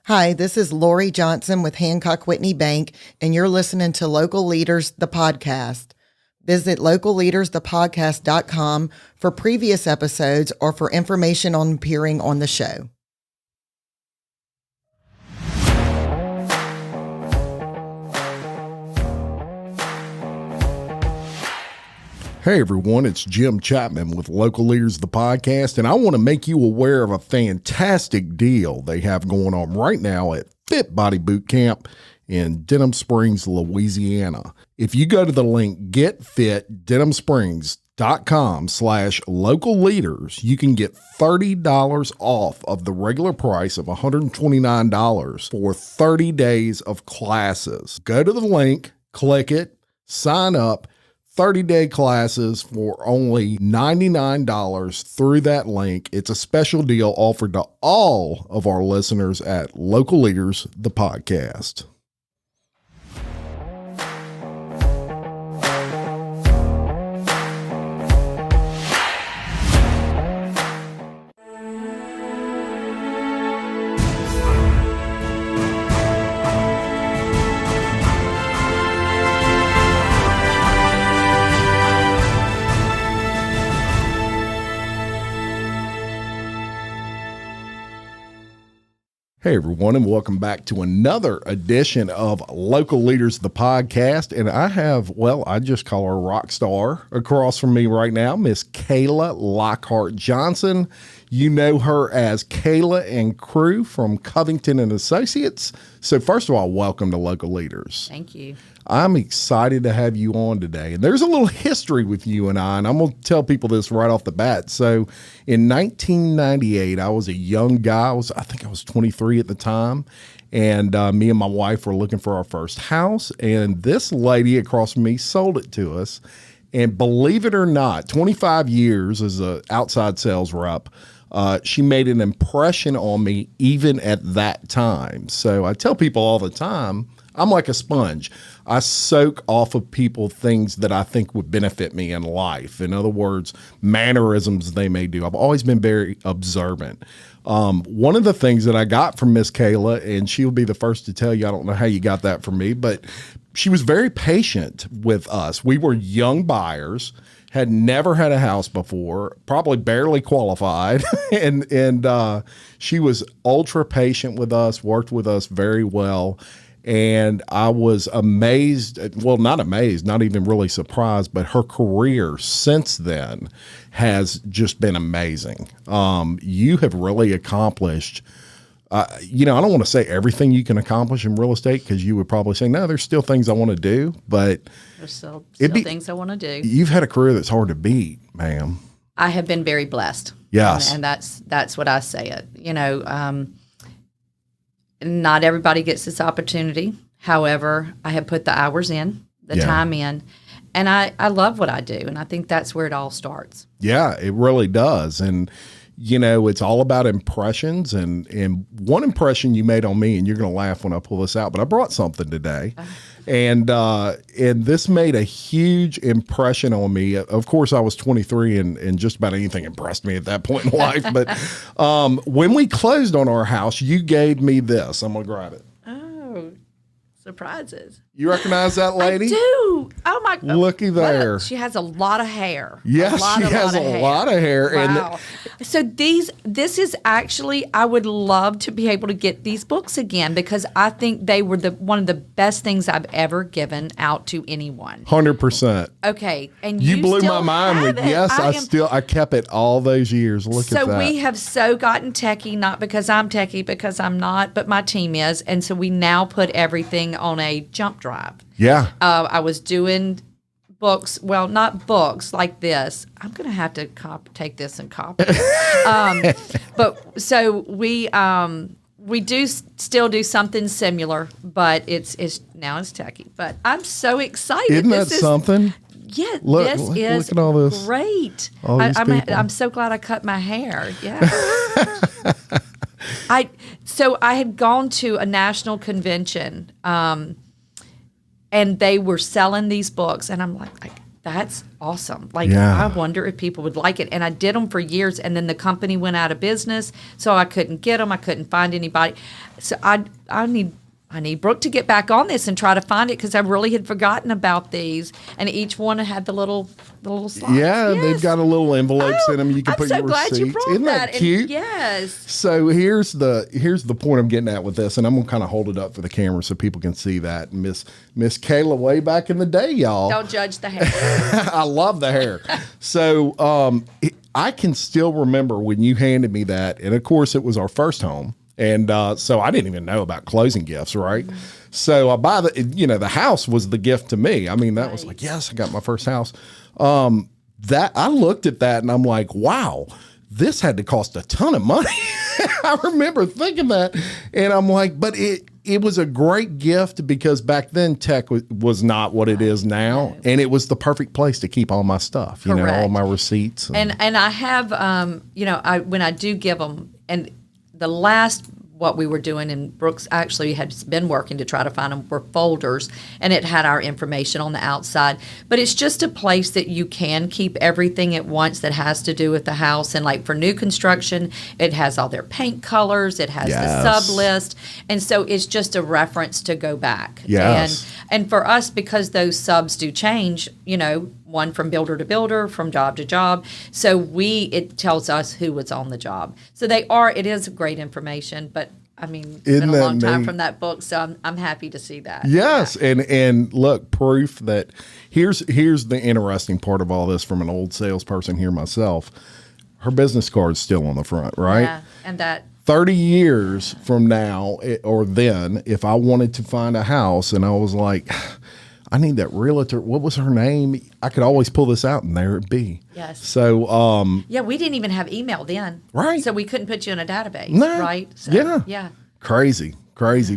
Hi, this is Lori Johnson with Hancock Whitney Bank, and you're listening to Local Leaders, the podcast. Visit localleadersthepodcast.com for previous episodes or for information on appearing on the show. Hey everyone, it's Jim Chapman with Local Leaders, the podcast, and I want to make you aware of a fantastic deal they have going on right now at Fit Body Boot Camp in Denham Springs, Louisiana. If you go to the link getfitdenhamsprings.com/local leaders, you can get $30 off of the regular price of $129 for 30 days of classes. Go to the link, click it, sign up. 30-day classes for only $99 through that link. It's a special deal offered to all of our listeners at Local Leaders, the podcast. Hey everyone, and welcome back to another edition of Local Leaders, the podcast. And I have, I just call her a rock star across from me right now, Miss Kayla Lockhart Johnson. You know her as Kayla and Krewe from Covington and Associates. So first of all, welcome to Local Leaders. Thank you. I'm excited to have you on today. And there's a little history with you and I'm going to tell people this right off the bat. So in 1998, I was a young guy. I think I was 23 at the time. And me and my wife were looking for our first house. And this lady across from me sold it to us. And believe it or not, 25 years as an outside sales rep, she made an impression on me even at that time. So I tell people all the time, I'm like a sponge. I soak off of people things that I think would benefit me in life. In other words, mannerisms they may do. I've always been very observant. One of the things that I got from Miss Kayla, and she'll be the first to tell you, I don't know how you got that from me, but she was very patient with us. We were young buyers, had never had a house before, probably barely qualified. and she was ultra patient with us, worked with us very well. And I was amazed, well, not amazed, not even really surprised, but her career since then has just been amazing. You have really accomplished, I don't want to say everything you can accomplish in real estate because you would probably say, no, there's still things I want to do, but there's still things I want to do. You've had a career that's hard to beat, ma'am. I have been very blessed. Yes. And that's what I say it. Not everybody gets this opportunity. However, I have put the hours in, the time in, and I love what I do. And I think that's where it all starts. Yeah, it really does. And, it's all about impressions. And one impression you made on me, and you're going to laugh when I pull this out, but I brought something today. And this made a huge impression on me. Of course, I was 23 and just about anything impressed me at that point in life. But when we closed on our house, you gave me this. I'm going to grab it. Oh, surprises. You recognize that lady? I do. Oh, my God. Looky there. She has a lot of hair. Yes, she has a lot of hair. Wow. So this is actually, I would love to be able to get these books again because I think they were one of the best things I've ever given out to anyone. 100%. Okay. And you blew my mind with, yes, I kept it all those years. Look at that. So we have so gotten techie, not because I'm techie, because I'm not, but my team is. And so we now put everything on a jump drive. Yeah. I was doing books, not books like this. I'm going to have to take this and copy it. But so we do still do something similar, but it's now it's techie. But I'm so excited. Isn't that something? Yeah, look is at all this. Great. I'm so glad I cut my hair. Yeah. I had gone to a national convention, and they were selling these books, and I'm like, that's awesome. Like, Yeah. I wonder if people would like it. And I did them for years, and then the company went out of business, so I couldn't get them. I couldn't find anybody. So I need Brooke to get back on this and try to find it, because I really had forgotten about these. And each one had the little slots. Yeah, Yes. they've got a little envelopes in them. You can I'm put so your glad receipts. you brought Isn't that And cute? yes. So here's the point I'm getting at with this, and I'm gonna kind of hold it up for the camera so people can see that. Miss Kayla, way back in the day, y'all. Don't judge the hair. I love the hair. So I can still remember when you handed me that, and of course it was our first home, and so I didn't even know about closing gifts, right? Mm-hmm. So I buy the house was the gift to me. I mean, that was like, yes, I got my first house. That I looked at that and I'm like, wow, this had to cost a ton of money. I remember thinking that, and I'm like, but it was a great gift, because back then tech was not what it is now, and it was the perfect place to keep all my stuff, you know, all my receipts. And I have, when I do give them, and the last what we were doing, and Brooks actually had been working to try to find them, were folders, and it had our information on the outside. But it's just a place that you can keep everything at once that has to do with the house. And like for new construction, it has all their paint colors, it has the sub list, and so it's just a reference to go back. Yes. And for us, because those subs do change, one from builder to builder, from job to job. So it tells us who was on the job. So it is great information, but I mean, it's been a long time from that book, so I'm happy to see that. Yes, yeah. And look, proof that here's the interesting part of all this from an old salesperson here myself. Her business card's still on the front, right? Yeah, and that 30 years from now or then, if I wanted to find a house and I was like, I need that realtor. What was her name? I could always pull this out and there it'd be. Yes. So, yeah, we didn't even have email then. Right. So we couldn't put you in a database. No. Right. So, yeah. Yeah. Crazy,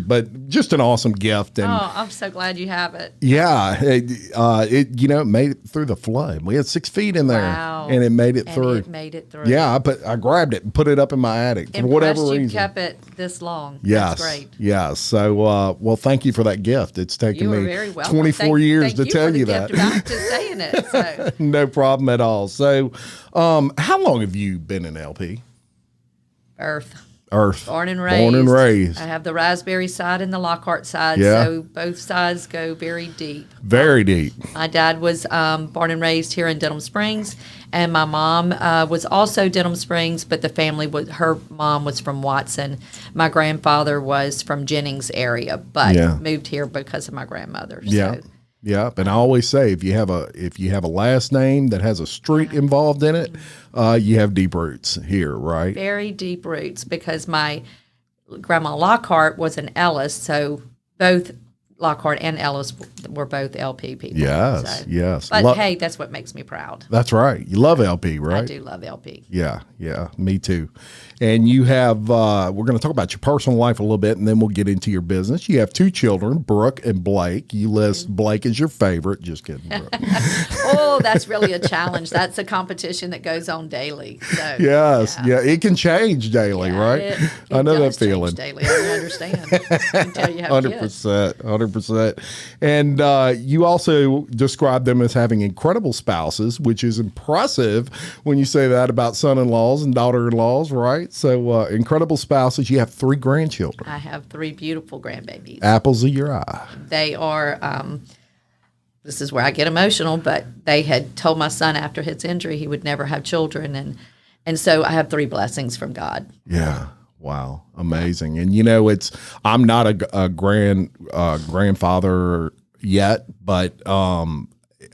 but just an awesome gift. And I'm so glad you have it. yeah, it made it through the flood. We had 6 feet in there, and it made it through. It made it through. Yeah, I grabbed it and put it up in my attic for whatever reason. You kept it this long. Yes, that's great. Yes. So, well, thank you for that gift. It's taken me very welcome. 24 years to tell you that. Thank you for saying it. So. No problem at all. So, how long have you been in LP? Earth. Born and raised. I have the Raspberry side and the Lockhart side, yeah. So both sides go very deep. Very deep. My dad was born and raised here in Denham Springs, and my mom was also Denham Springs, but her mom was from Watson. My grandfather was from Jennings area, but moved here because of my grandmother. Yeah. So. Yeah, and I always say if you have a last name that has a street involved in it, you have deep roots here, right? Very deep roots, because my grandma Lockhart was an Ellis, so both Lockhart and Ellis were both LP people. Yes, yes. But hey, that's what makes me proud. That's right. You love LP, right? I do love LP. Yeah, me too. And you have, we're going to talk about your personal life a little bit, and then we'll get into your business. You have 2 children, Brooke and Blake. You list Blake as your favorite. Just kidding, Brooke. Oh, that's really a challenge. That's a competition that goes on daily. So, yes, it can change daily, right? It I know that change feeling. Daily, I understand. Until you have 100%, 100%. And you also describe them as having incredible spouses, which is impressive when you say that about son-in-laws and daughter-in-laws, right? So incredible spouses. You have 3 grandchildren. I have 3 beautiful grandbabies. Apples of your eye. They are, this is where I get emotional, but they had told my son after his injury he would never have children. And so I have 3 blessings from God. Yeah. Wow. Amazing. And I'm not a grandfather yet, but I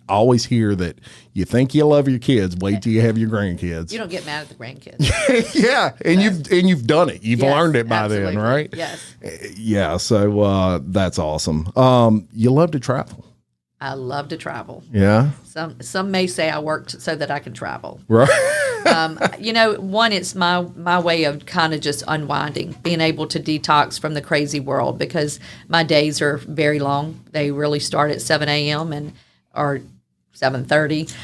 always hear that you think you love your kids, wait till you have your grandkids. You don't get mad at the grandkids. Yeah, and you've done it. You've learned it by absolutely. then, right? Yes. Yeah, so that's awesome. You love to travel. I love to travel. Yeah. Some may say I worked so that I can travel. Right. One, it's my way of kind of just unwinding, being able to detox from the crazy world, because my days are very long. They really start at 7 a.m. or 7:30,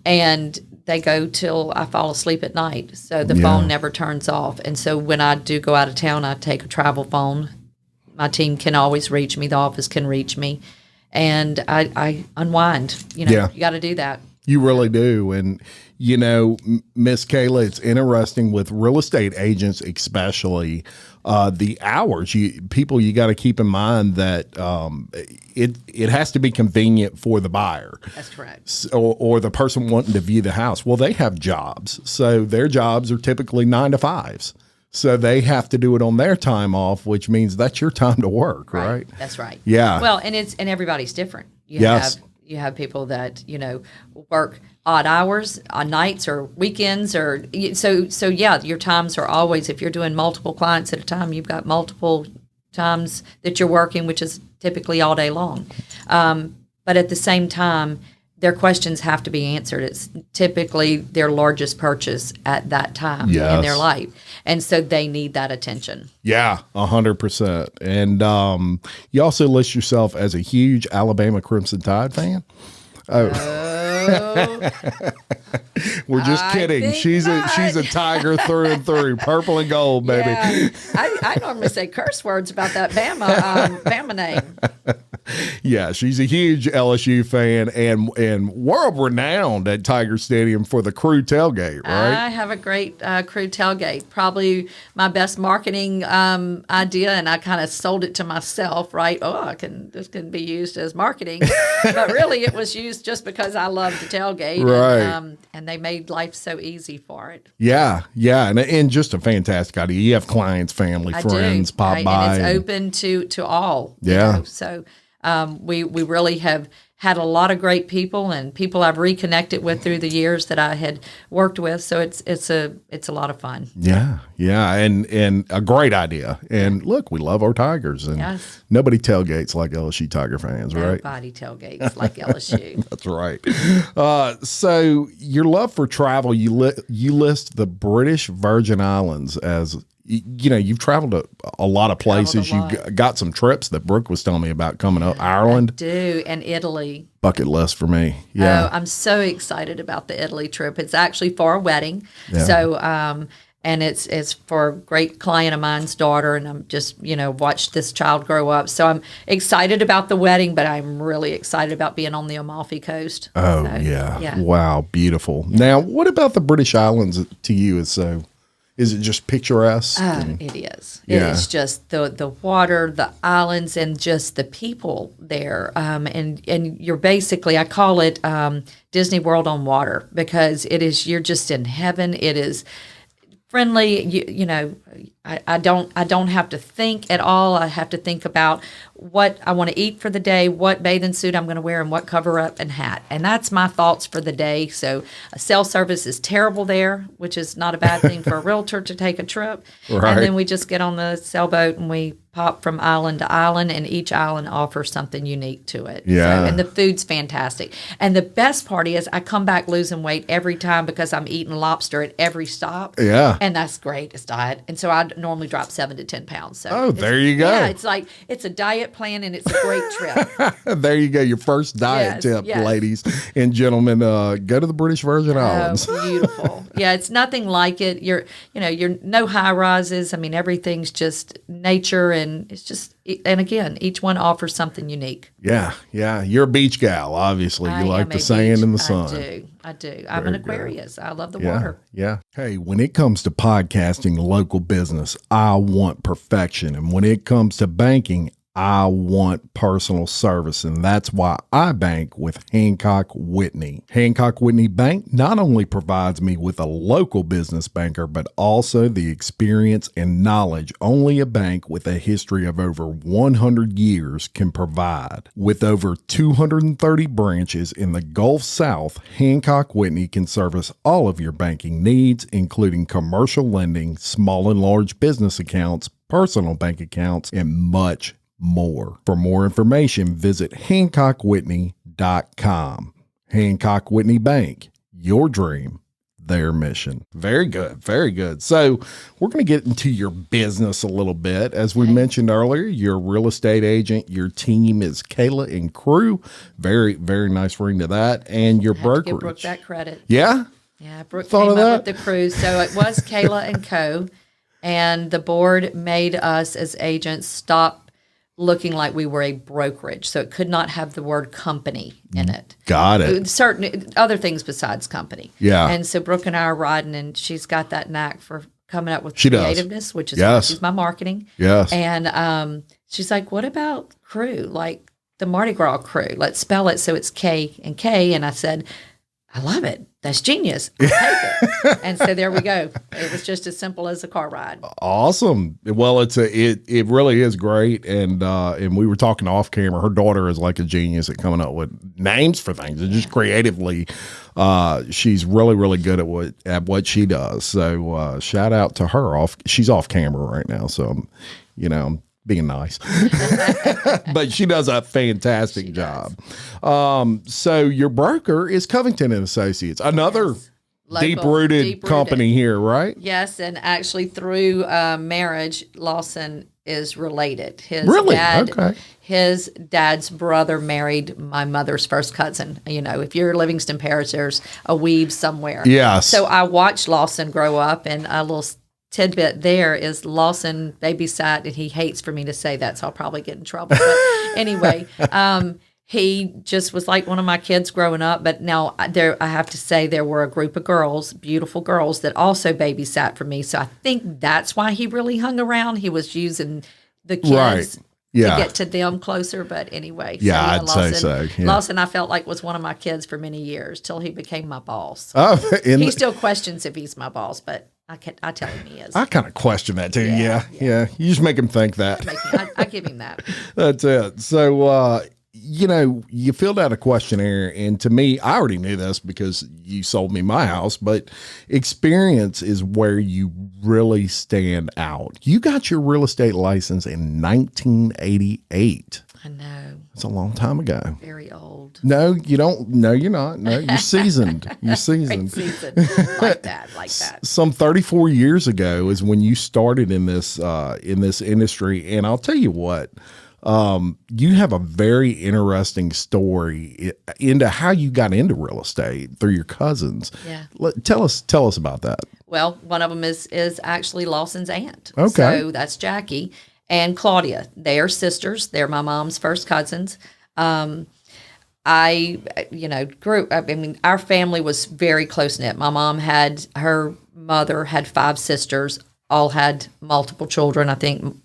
and they go till I fall asleep at night. So the phone never turns off. And so when I do go out of town, I take a travel phone. My team can always reach me. The office can reach me. and I unwind. You know, Yeah. you got to do that. You really do. And, you know, Miss Kayla, it's interesting with real estate agents, especially the hours. You got to keep in mind that it has to be convenient for the buyer. That's correct. Or the person wanting to view the house. Well, they have jobs. So their jobs are typically 9 to 5s. So they have to do it on their time off, which means that's your time to work, right? That's right. Yeah. Well, and everybody's different. Yes. You have people that, you know, work odd hours on nights or weekends, or so yeah, your times are always, if you're doing multiple clients at a time, you've got multiple times that you're working, which is typically all day long. But at the same time, their questions have to be answered. It's typically their largest purchase at that time in their life. And so they need that attention. Yeah, 100%. And you also list yourself as a huge Alabama Crimson Tide fan. We're just kidding. She's a Tiger through and through, purple and gold, baby. Yeah. I normally say curse words about that Bama name. Yeah, she's a huge LSU fan and world renowned at Tiger Stadium for the Krewe tailgate, right? I have a great Krewe tailgate. Probably my best marketing idea, and I kind of sold it to myself, right? This can be used as marketing, but really it was used just because I loved the tailgate, right? And they made life so easy for it. Yeah, and just a fantastic idea. You have clients, family, friends pop by, and it's open to all. Yeah, you know? So. We really have had a lot of great people and people I've reconnected with through the years that I had worked with. So it's a lot of fun. Yeah, and a great idea. And look, we love our Tigers, and nobody tailgates like LSU Tiger fans, right? Nobody tailgates like LSU. That's right. So your love for travel, you list the British Virgin Islands as. You know, you've traveled a lot of places. You've got some trips that Brooke was telling me about coming up. Ireland. I do, and Italy. Bucket list for me. Yeah. Oh, I'm so excited about the Italy trip. It's actually for a wedding. Yeah. So, and it's for a great client of mine's daughter, and I'm just, watched this child grow up. So I'm excited about the wedding, but I'm really excited about being on the Amalfi Coast. Oh, so, yeah. Wow, beautiful. Now, what about the British Islands to you is it just picturesque? It is. It is just the water, the islands, and just the people there. And you're basically, I call it Disney World on water, because you're just in heaven. It is friendly. I don't have to think at all. I have to think about what I want to eat for the day, what bathing suit I'm going to wear, and what cover up and hat. And that's my thoughts for the day. So cell service is terrible there, which is not a bad thing for a realtor to take a trip. Right. And then we just get on the sailboat and we pop from island to island, and each island offers something unique to it. Yeah. And the food's fantastic. And the best part is I come back losing weight every time because I'm eating lobster at every stop. Yeah. And that's great. It's diet. And so I normally drop 7 to 10 pounds. So there you go. Yeah, it's a diet plan, and it's a great trip. There you go. Your first diet tip, ladies and gentlemen. Go to the British Virgin Islands. Oh, beautiful. Yeah, it's nothing like it. You're no high rises. I mean, everything's just nature, and it's just, and again, each one offers something unique. Yeah. You're a beach gal, obviously. You like the sand and the sun. I do. I'm an Aquarius. I love the water. Yeah. Hey, when it comes to podcasting local business, I want perfection. And when it comes to banking, I want personal service, and that's why I bank with Hancock Whitney. Hancock Whitney Bank not only provides me with a local business banker, but also the experience and knowledge only a bank with a history of over 100 years can provide. With over 230 branches in the Gulf South, Hancock Whitney can service all of your banking needs, including commercial lending, small and large business accounts, personal bank accounts, and much more. For more information, visit HancockWhitney.com. Hancock Whitney Bank, your dream, their mission. Very good. Very good. So we're going to get into your business a little bit. As we mentioned earlier, you're a real estate agent. Your team is Kayla and Krewe. Very, very nice ring to that. And your brokerage. Give Brooke that credit. Yeah? Yeah, Brooke came up with the Krewe. So it was Kayla and Co. And the board made us as agents stop looking like we were a brokerage. So it could not have the word company in it. Got it. Certain other things besides company. Yeah. And so Brooke and I are riding, and she's got that knack for coming up with She does. creativeness, which is why she's my marketing. Yes. And she's like, what about crew? Like the Mardi Gras crew. Let's spell it so it's K and K. And I said, I love it. That's genius. I'll take it. And so there we go. It was just as simple as a car ride. Awesome. Well, it really is great. And we were talking off camera. Her daughter is like a genius at coming up with names for things and just creatively. She's really, really good at what she does. So shout out to her. She's off camera right now. So I'm being nice, but she does a fantastic job. So your broker is Covington and Associates, another deep-rooted company here, right? Yes, and actually through marriage, Lawson is related. Really? Okay. His dad's brother married my mother's first cousin. If you're Livingston Parish, there's a weave somewhere. Yes. So I watched Lawson grow up, and a little tidbit there is Lawson babysat, and he hates for me to say that, so I'll probably get in trouble. But anyway, he just was like one of my kids growing up. But now I have to say there were a group of girls, beautiful girls, that also babysat for me. So I think that's why he really hung around. He was using the kids to get to them closer. But anyway, I'd Lawson, say so. Yeah. Lawson, I felt like was one of my kids for many years till he became my boss. He still questions if he's my boss, but I tell him he is. I kind of question that too. Yeah. You just make him think that. I give him that. That's it. So, you filled out a questionnaire, and to me, I already knew this because you sold me my house, but experience is where you really stand out. You got your real estate license in 1988. I know. That's a long time ago. Very old. No, you don't. No, you're not. No, you're seasoned. You're seasoned. Like that. Some 34 years ago is when you started in this industry, and I'll tell you what. You have a very interesting story into how you got into real estate through your cousins. Yeah. Tell us about that. Well, one of them is actually Lawson's aunt. Okay. So that's Jackie and Claudia. They are sisters. They're my mom's first cousins. I our family was very close knit. My mom her mother had 5 sisters, all had multiple children. I think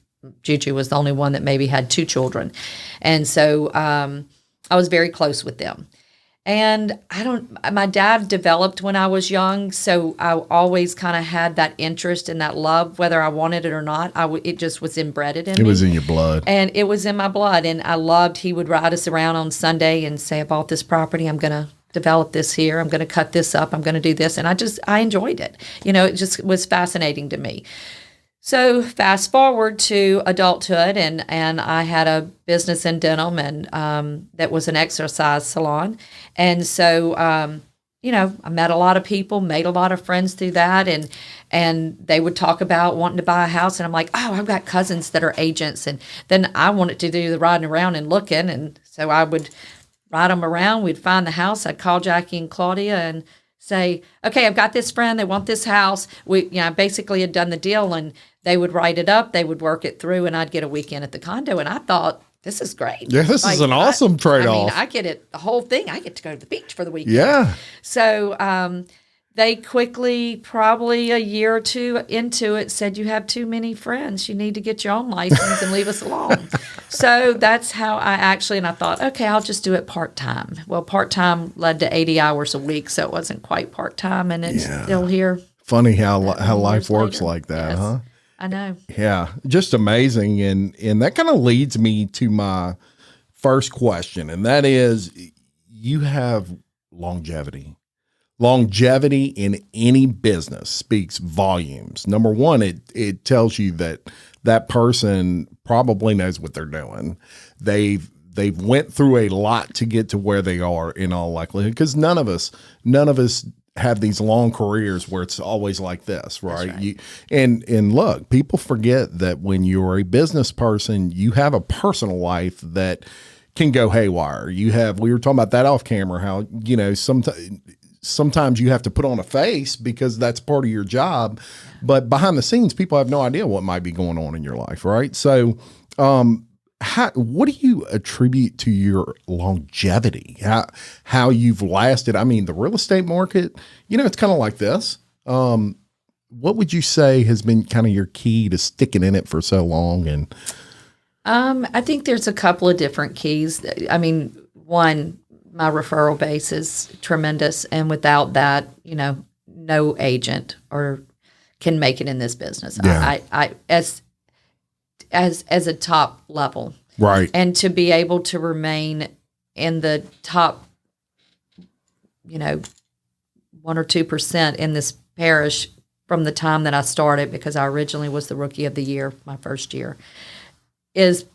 Juju was the only one that maybe had 2 children. And so I was very close with them. And my dad developed when I was young, so I always kind of had that interest and that love, whether I wanted it or not. It just was inbred in me. It was in your blood. And it was in my blood. And I loved, he would ride us around on Sunday and say, I bought this property, I'm going to develop this here, I'm going to cut this up, I'm going to do this. And I enjoyed it. It just was fascinating to me. So fast forward to adulthood, and I had a business in Denham, and that was an exercise salon. And so, I met a lot of people, made a lot of friends through that, and they would talk about wanting to buy a house, and I'm like, oh, I've got cousins that are agents, and then I wanted to do the riding around and looking, and so I would ride them around. We'd find the house. I'd call Jackie and Claudia and say, okay, I've got this friend, they want this house. I basically had done the deal, and they would write it up, they would work it through, and I'd get a weekend at the condo. And I thought, this is great. Yeah, this is an awesome trade-off. I get it, the whole thing. I get to go to the beach for the weekend. Yeah. So they quickly, probably a year or two into it, said, you have too many friends. You need to get your own license and leave us alone. So that's how I thought, okay, I'll just do it part-time. Well, part-time led to 80 hours a week, so it wasn't quite part-time, and it's still here. Funny how life works later. Like that, yes. Huh? I know. Yeah, just amazing. And that kind of leads me to my first question, and that is, you have longevity. Longevity in any business speaks volumes. Number one, it tells you that person probably knows what they're doing. They've went through a lot to get to where they are in all likelihood, because none of us have these long careers where it's always like this, right? That's right. And look, people forget that when you're a business person, you have a personal life that can go haywire. We were talking about that off camera, how, sometimes you have to put on a face because that's part of your job, but behind the scenes, people have no idea what might be going on in your life, right? So, what do you attribute to your longevity? How you've lasted? I mean, the real estate market, it's kind of like this. What would you say has been kind of your key to sticking in it for so long? And I think there's a couple of different keys. I mean, one, my referral base is tremendous, and without that, no agent can make it in this business. Yeah. I as a top level, right, and to be able to remain in the top, 1 or 2% in this parish from the time that I started, because I originally was the rookie of the year my first year, is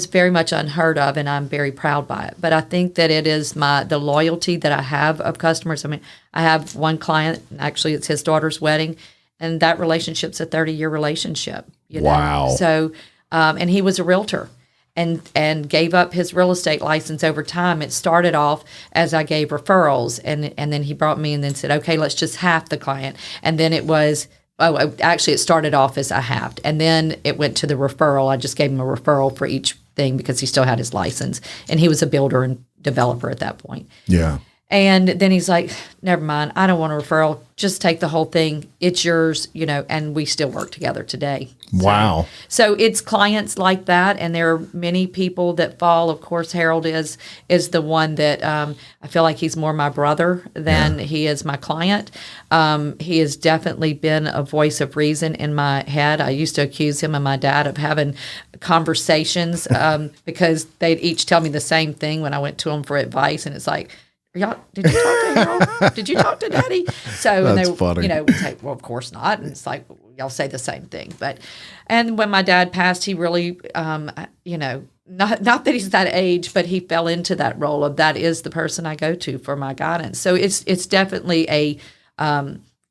very much unheard of, and I'm very proud by it. But I think that it is the loyalty that I have of customers. I mean, I have one client, actually it's his daughter's wedding, and that relationship's a 30-year relationship. Wow. So, and he was a realtor and gave up his real estate license over time. It started off as I gave referrals, and then he brought me and then said, okay, let's just half the client. And then it was, actually it started off as I halved, and then it went to the referral. I just gave him a referral for each thing because he still had his license, and he was a builder and developer at that point. Yeah. And then he's like, never mind, I don't want a referral. Just take the whole thing. It's yours, and we still work together today. Wow. So it's clients like that, and there are many people that fall. Of course, Harold is the one that I feel like he's more my brother than he is my client. He has definitely been a voice of reason in my head. I used to accuse him and my dad of having conversations because they'd each tell me the same thing when I went to them for advice, and it's like, y'all, did you talk to Harold? Did you talk to Daddy? So that's funny. We say, well, of course not. And it's like, y'all say the same thing. And when my dad passed, he really, not that he's that age, but he fell into that role of that is the person I go to for my guidance. So it's definitely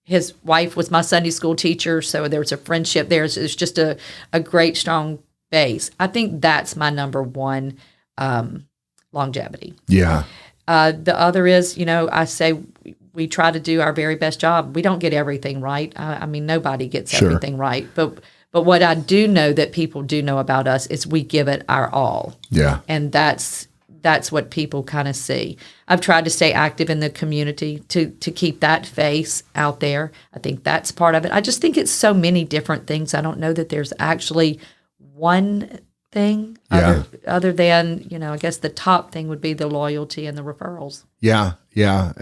his wife was my Sunday school teacher. So there's a friendship there. It's just a great, strong base. I think that's my number one longevity. Yeah. The other is, I say we try to do our very best job. We don't get everything right. I mean, nobody gets everything right. But what I do know that people do know about us is we give it our all. Yeah. And that's what people kind of see. I've tried to stay active in the community to keep that face out there. I think that's part of it. I just think it's so many different things. I don't know that there's actually one thing other than, I guess the top thing would be the loyalty and the referrals. Yeah. Yeah.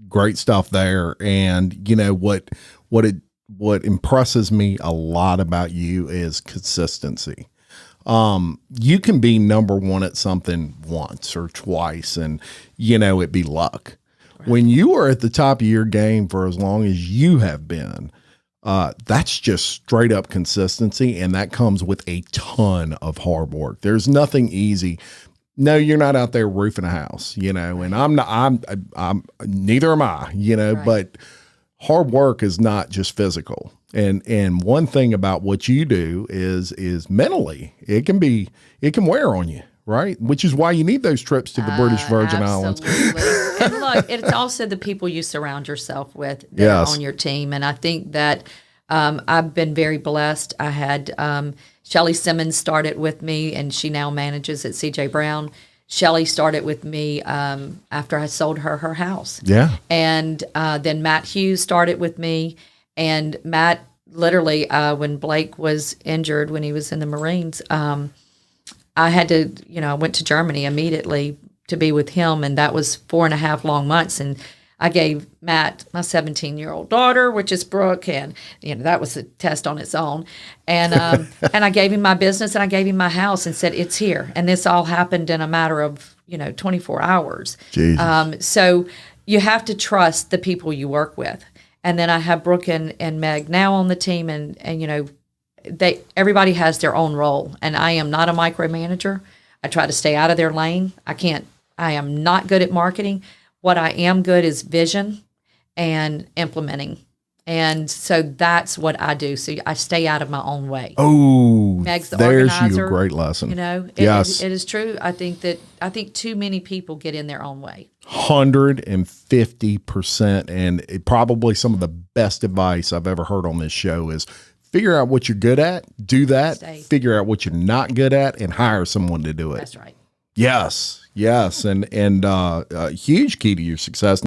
Great stuff there. And what impresses me a lot about you is consistency. You can be number one at something once or twice and, it be luck. Right. When you are at the top of your game for as long as you have been, that's just straight up consistency. And that comes with a ton of hard work. There's nothing easy. No, you're not out there roofing a house, and I'm neither am I, right. But hard work is not just physical. And one thing about what you do is mentally, it can wear on you, right? Which is why you need those trips to the British Virgin Islands. And look, it's also the people you surround yourself with that are on your team. And I think that I've been very blessed. I had Shelly Simmons started with me, and she now manages at CJ Brown. Shelly started with me after I sold her house. Yeah. And then Matt Hughes started with me. And Matt, literally, when Blake was injured when he was in the Marines, I had to, I went to Germany immediately to be with him, and that was 4.5 long months. And I gave Matt my 17-year-old daughter, which is Brooke, and that was a test on its own. And and I gave him my business, and I gave him my house, and said it's here. And this all happened in a matter of 24 hours. Jesus. So you have to trust the people you work with. And then I have Brooke and Meg now on the team, and everybody has their own role. And I am not a micromanager. I try to stay out of their lane. I am not good at marketing. What I am good is vision and implementing. And so that's what I do. So I stay out of my own way. Oh, Meg's the there's organizer. you a great lesson. Yes. It is true. I think too many people get in their own way. 150%. And probably some of the best advice I've ever heard on this show is Figure out what you're good at, do that, Stay. figure out what you're not good at, and hire someone to do it. That's right. Yes. And a huge key to your success.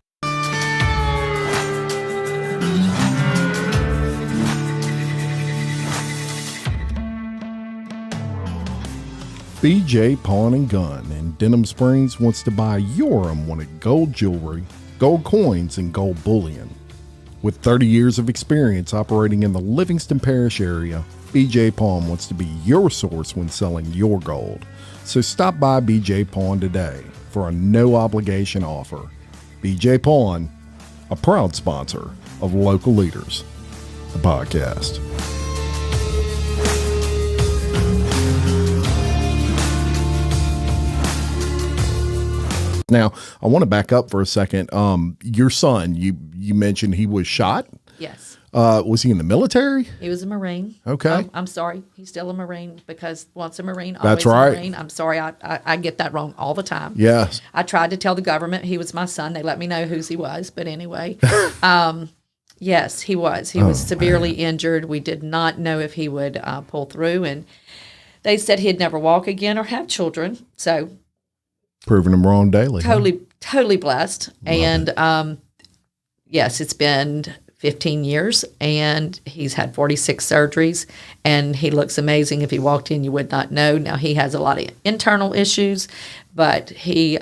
BJ Pawn and Gun in Denham Springs wants to buy your unwanted gold jewelry, gold coins, and gold bullion. With 30 years of experience operating in the Livingston Parish area, BJ Pawn wants to be your source when selling your gold. So stop by BJ Pawn today for a no-obligation offer. BJ Pawn, a proud sponsor of Local Leaders, the podcast. Now, I want to back up for a second. Your son, you mentioned he was shot. Yes. Was he in the military? He was a Marine. Okay. I'm sorry. He's still a Marine because once a Marine, always That's right. a Marine. I'm sorry. I get that wrong all the time. Yes. I tried to tell the government he was my son. They let me know whose he was. But anyway, yes, he was. He was severely injured. We did not know if he would pull through. And they said he'd never walk again or have children. So Proving them wrong daily. totally blessed. And yes, it's been 15 years, and he's had 46 surgeries, and he looks amazing. If he walked in, you would not know. Now, he has a lot of internal issues, but he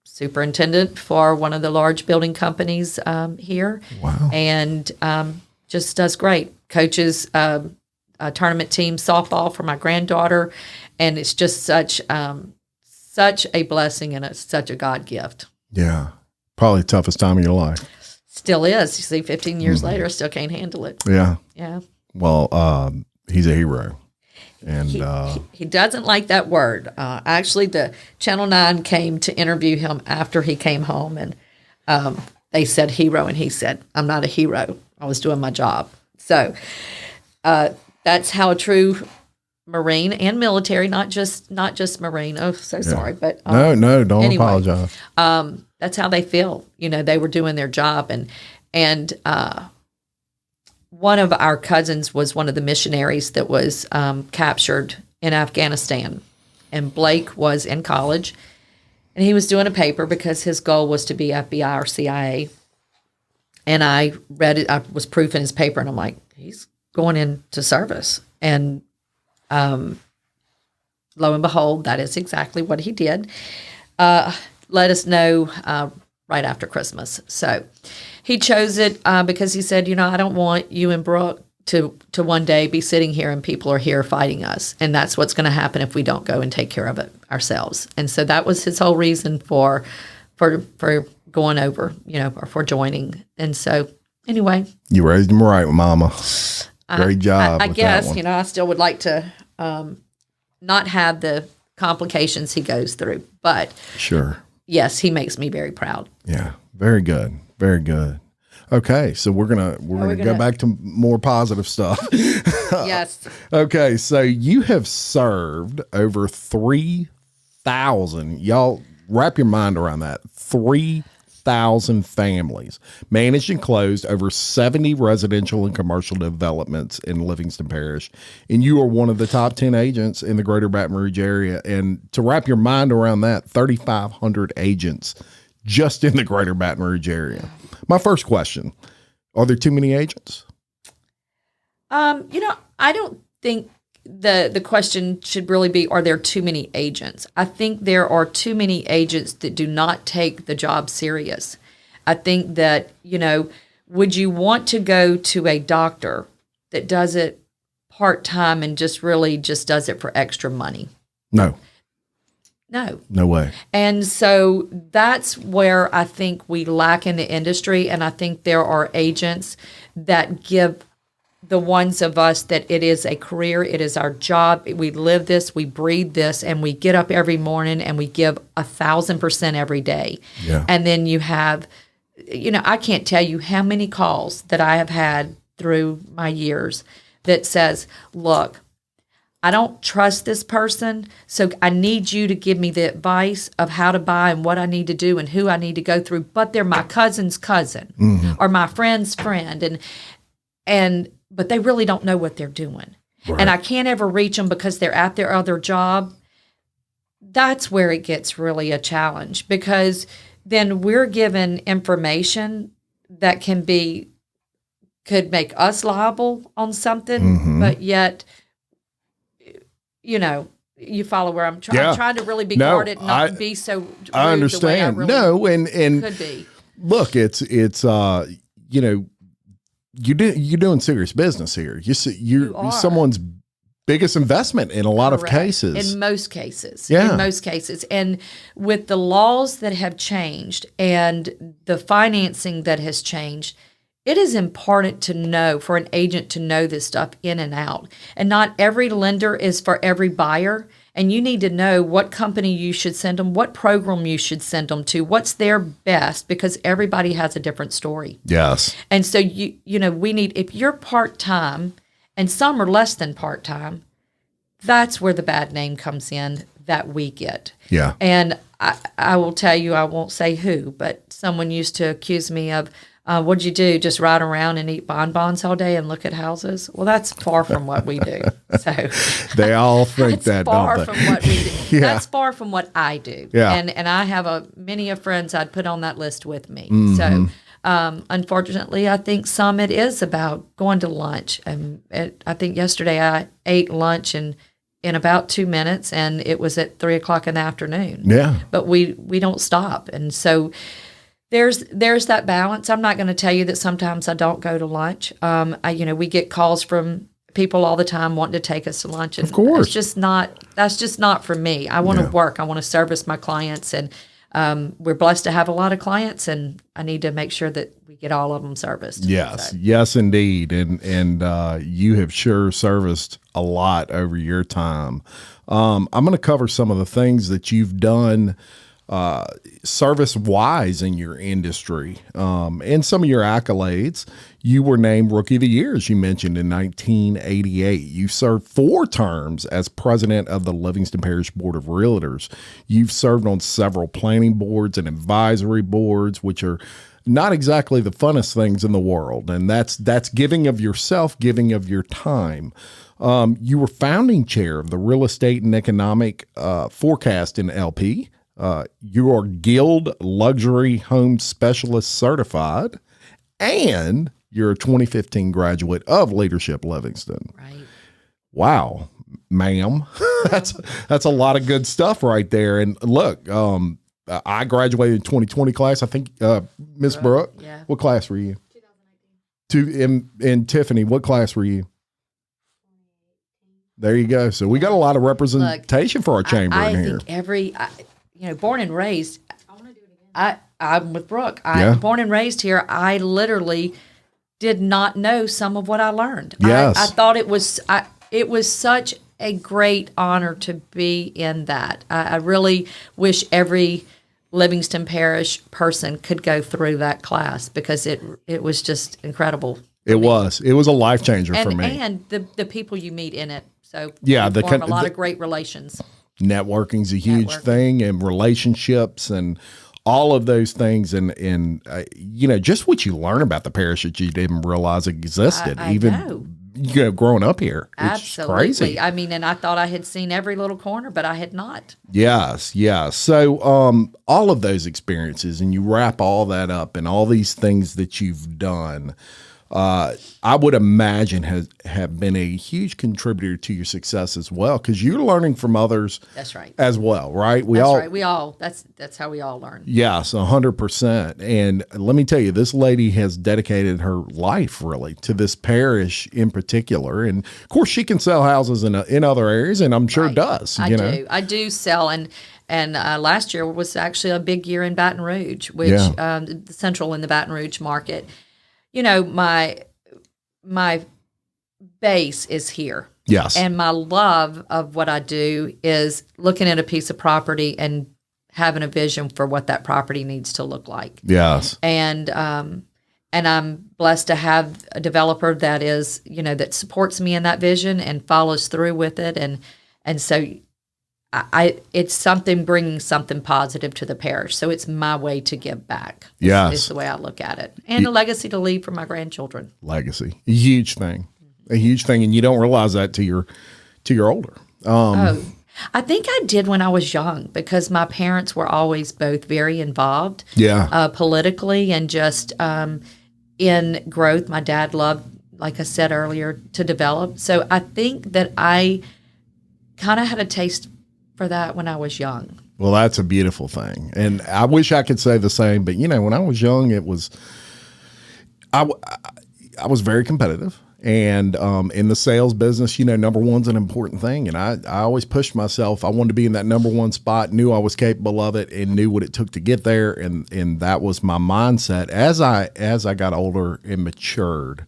superintendent for one of the large building companies here. Wow. And just does great. Coaches a tournament team softball for my granddaughter, and it's just such a blessing and such a God gift. Yeah. Probably the toughest time of your life. Still is. You see, 15 years later, I still can't handle it. Yeah. Yeah. Well, he's a hero. And he doesn't like that word. Actually, the Channel 9 came to interview him after he came home, and they said hero, and he said, "I'm not a hero. I was doing my job." So that's how a true Marine and military, not just Marine. Oh, so sorry, but no, don't anyway, apologize. That's how they feel. You know, they were doing their job, and one of our cousins was one of the missionaries that was captured in Afghanistan, and Blake was in college, and he was doing a paper because his goal was to be FBI or CIA. And I read it. I was proofing his paper, and I'm like, he's going into service, and lo and behold, that is exactly what he did. Let us know right after Christmas. So he chose it because he said, I don't want you and Brooke to one day be sitting here and people are here fighting us. And that's what's going to happen if we don't go and take care of it ourselves. And so that was his whole reason for going over, or for joining. And so anyway. You raised him right, Mama. Great job. I guess, I still would like to not have the complications he goes through, but sure. Yes, he makes me very proud. Yeah, very good, very good. Okay, so we're gonna go back to more positive stuff. Yes. Okay, so you have served over 3,000. Y'all wrap your mind around that. 3,000 families, managed and closed over 70 residential and commercial developments in Livingston Parish. And you are one of the top 10 agents in the greater Baton Rouge area. And to wrap your mind around that, 3,500 agents just in the greater Baton Rouge area. My first question, are there too many agents? I don't think the question should really be, are there too many agents? I think there are too many agents that do not take the job serious. I think that, would you want to go to a doctor that does it part-time and just does it for extra money? No. No way. And so that's where I think we lack in the industry. And I think there are agents that give the ones of us that it is a career, it is our job, we live this, we breathe this, and we get up every morning and we give 1,000% every day. Yeah. And then you have, I can't tell you how many calls that I have had through my years that says, look, I don't trust this person, so I need you to give me the advice of how to buy and what I need to do and who I need to go through, but they're my cousin's cousin or my friend's friend. but they really don't know what they're doing. Right. And I can't ever reach them because they're at their other job. That's where it gets really a challenge, because then we're given information that could make us liable on something, but yet, you follow where I'm trying. I'm trying to really be guarded, not be so rude. I understand. The way I really and could be. Look, it's you're doing serious business here. You're someone's biggest investment in a lot of cases. In most cases. Yeah. In most cases. And with the laws that have changed and the financing that has changed, it is important to know, for an agent to know this stuff in and out. And not every lender is for every buyer. And you need to know what company you should send them, what program you should send them to, what's their best, because everybody has a different story. Yes. And so, we need, if you're part-time, and some are less than part-time, that's where the bad name comes in that we get. Yeah. And I will tell you, I won't say who, but someone used to accuse me of, what'd you do? Just ride around and eat bonbons all day and look at houses? Well, that's far from what we do. So they all think that, don't they? Far from what we do. Yeah. That's far from what I do. Yeah. And I have many friends I'd put on that list with me. So unfortunately, I think some it is about going to lunch. I think yesterday I ate lunch in about 2 minutes, and it was at 3:00 in the afternoon. Yeah. But we don't stop. And so there's that balance. I'm not going to tell you that sometimes I don't go to lunch. We get calls from people all the time wanting to take us to lunch. And of course. That's just not for me. I want to work. I want to service my clients, and we're blessed to have a lot of clients, and I need to make sure that we get all of them serviced. Yes, yes, indeed. And you have sure serviced a lot over your time. I'm going to cover some of the things that you've done service-wise in your industry, and some of your accolades. You were named Rookie of the Year, as you mentioned, in 1988. You served 4 terms as president of the Livingston Parish Board of Realtors. You've served on several planning boards and advisory boards, which are not exactly the funnest things in the world, and that's giving of yourself, giving of your time. You were founding chair of the Real Estate and Economic Forecast in LP. You are Guild Luxury Home Specialist certified, and you're a 2015 graduate of Leadership Livingston. Right. Wow, ma'am. That's a lot of good stuff right there. And look, I graduated in 2020 class. I think Miss Brooke. Yeah. What class were you? 2019. And Tiffany, what class were you? There you go. So we got a lot of representation for our chamber in here. I think born and raised. I want to do it again. I'm with Brooke. Born and raised here. I literally did not know some of what I learned. Yes. I thought it was such a great honor to be in that. I really wish every Livingston Parish person could go through that class, because it was just incredible. It was a life changer for me. And the people you meet in it. So you form a lot of great relations. Networking's a huge thing, and relationships and all of those things. And just what you learn about the parish that you didn't realize existed, I know. Growing up here. Absolutely. It's crazy. I mean, and I thought I had seen every little corner, but I had not. Yes. So all of those experiences, and you wrap all that up and all these things that you've done, I would imagine have been a huge contributor to your success as well, because you're learning from others. That's right. As well, right? We all. That's how we all learn. Yes, 100%. And let me tell you, this lady has dedicated her life really to this parish in particular. And of course, she can sell houses in other areas, and I'm sure does. I do sell, and last year was actually a big year in Baton Rouge, which central in the Baton Rouge market. My base is here. Yes. And my love of what I do is looking at a piece of property and having a vision for what that property needs to look like. Yes. And I'm blessed to have a developer that is, that supports me in that vision and follows through with it. And so it's something bringing something positive to the parish. So it's my way to give back. Yes. Is the way I look at it. And a legacy to leave for my grandchildren. Legacy. A huge thing. a huge thing, and you don't realize that till you're older. I think I did when I was young because my parents were always both very involved politically and just in growth. My dad loved, like I said earlier, to develop. So I think that I kind of had a taste for that when I was young. Well, that's a beautiful thing. And I wish I could say the same, but when I was young, I was very competitive. And in the sales business, number one's an important thing. And I always pushed myself. I wanted to be in that number one spot, knew I was capable of it, and knew what it took to get there. And that was my mindset. As I got older and matured,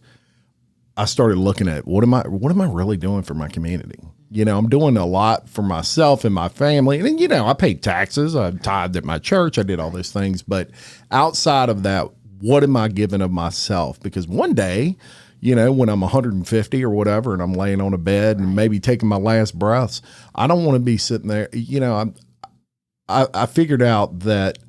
I started looking at what am I really doing for my community? I'm doing a lot for myself and my family. And then, I paid taxes. I tithed at my church. I did all those things. But outside of that, what am I giving of myself? Because one day, when I'm 150 or whatever, and I'm laying on a bed and maybe taking my last breaths, I don't want to be sitting there. I figured out that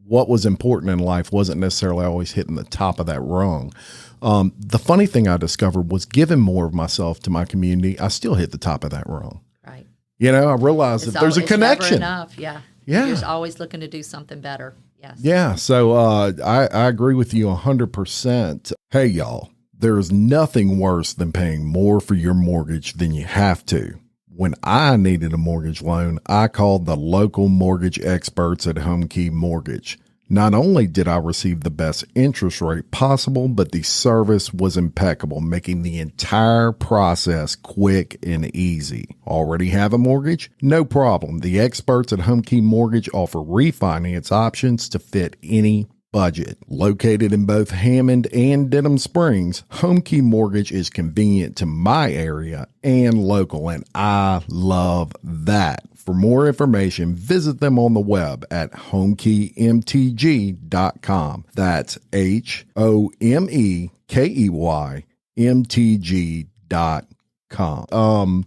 what was important in life wasn't necessarily always hitting the top of that rung. The funny thing I discovered was giving more of myself to my community. I still hit the top of that rung. Right. I realized that there's a connection. Never enough. Yeah. Yeah. You're always looking to do something better. Yes. Yeah. So I agree with you 100%. Hey, y'all, there's nothing worse than paying more for your mortgage than you have to. When I needed a mortgage loan, I called the local mortgage experts at Home Key Mortgage. Not only did I receive the best interest rate possible, but the service was impeccable, making the entire process quick and easy. Already have a mortgage? No problem. The experts at Home Key Mortgage offer refinance options to fit any budget. Located in both Hammond and Denham Springs, Home Key Mortgage is convenient to my area and local, and I love that. For more information, visit them on the web at homekeymtg.com. That's HOMEKEYMTG.com.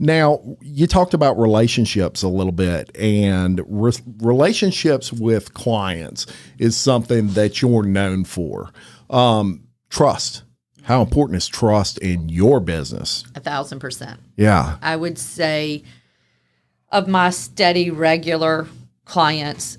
Now, you talked about relationships a little bit, and relationships with clients is something that you're known for. Trust. How important is trust in your business? 1,000%. Yeah. I would say of my steady, regular clients,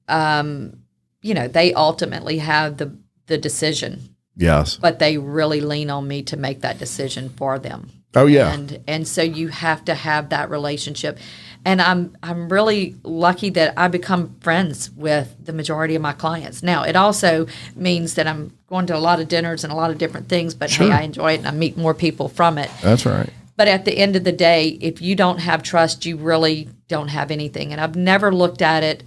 they ultimately have the decision. Yes. But they really lean on me to make that decision for them. Oh, yeah. And so you have to have that relationship. And I'm really lucky that I become friends with the majority of my clients. Now, it also means that I'm going to a lot of dinners and a lot of different things, but Sure. Hey, I enjoy it and I meet more people from it. That's right. But at the end of the day, if you don't have trust, you really don't have anything. And I've never looked at it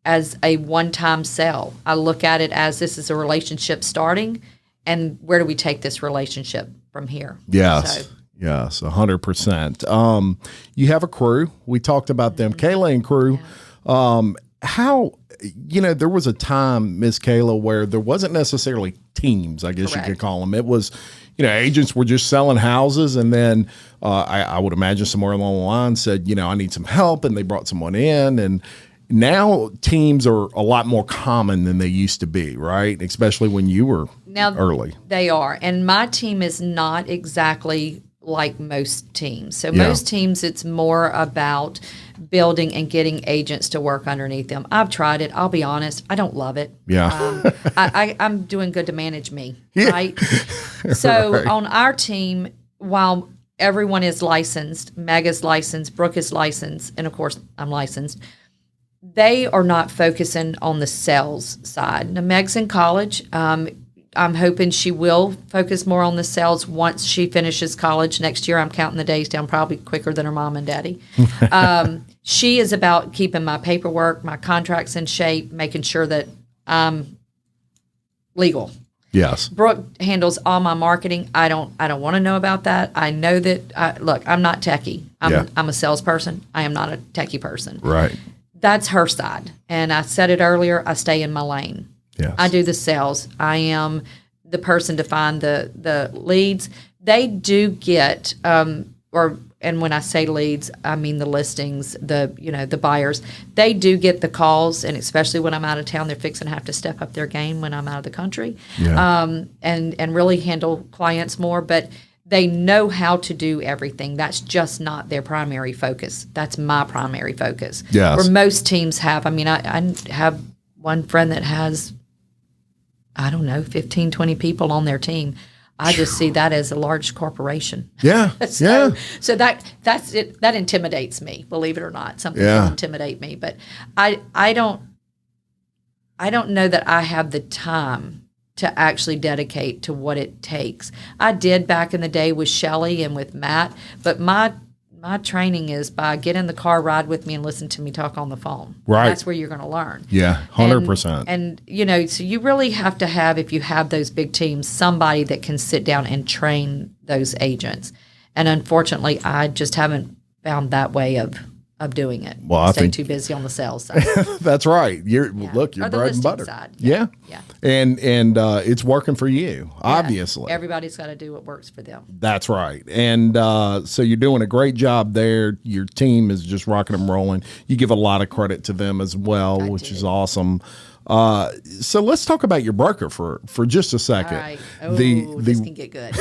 as a one-time sale. I look at it as this is a relationship starting, and where do we take this relationship from here? Yes. Yes, 100%. You have a crew. We talked about them, Kayla and Krewe. Yeah. How, there was a time, Miss Kayla, where there wasn't necessarily teams, I guess Correct. You could call them. It was, agents were just selling houses, and then I would imagine somewhere along the line said, I need some help, and they brought someone in, and now teams are a lot more common than they used to be, right? Especially when you were early. They are, and my team is not exactly like most teams. So most teams, it's more about building and getting agents to work underneath them. I've tried it. I'll be honest. I don't love it. Yeah. I'm doing good to manage me, right? So Right. On our team, while everyone is licensed, Meg is licensed, Brooke is licensed, and of course I'm licensed, they are not focusing on the sales side. Now, Meg's in college. I'm hoping she will focus more on the sales once she finishes college next year. I'm counting the days down probably quicker than her mom and daddy. She is about keeping my paperwork, my contracts in shape, making sure that I'm legal. Yes. Brooke handles all my marketing. I don't want to know about that. I know that, look, I'm not techie. I'm a salesperson. I am not a techie person. Right. That's her side. And I said it earlier, I stay in my lane. Yes. I do the sales. I am the person to find the leads. They do get and when I say leads, I mean the listings, the buyers. They do get the calls, and especially when I'm out of town, they're fixing to have to step up their game when I'm out of the country, and really handle clients more. But they know how to do everything. That's just not their primary focus. That's my primary focus. Yes. Where most teams have. I mean, I have one friend that has, I don't know, 15, 20 people on their team. I just see that as a large corporation. Yeah. So that's it. That intimidates me, believe it or not. Something can intimidate me, but I don't know that I have the time to actually dedicate to what it takes. I did back in the day with Shelley and with Matt, but my training is by get in the car, ride with me, and listen to me talk on the phone. Right. That's where you're going to learn. Yeah, 100%. And so you really have to have, if you have those big teams, somebody that can sit down and train those agents. And unfortunately, I just haven't found that way of doing it. Well, I think too busy on the sales side. that's right. Look, you're Or the bread and listing butter. side. Yeah. Yeah. And it's working for you, obviously. Everybody's got to do what works for them. That's right. And so you're doing a great job there. Your team is just rocking and rolling. You give a lot of credit to them as well, which is awesome. So let's talk about your broker for just a second. All right. This can get good.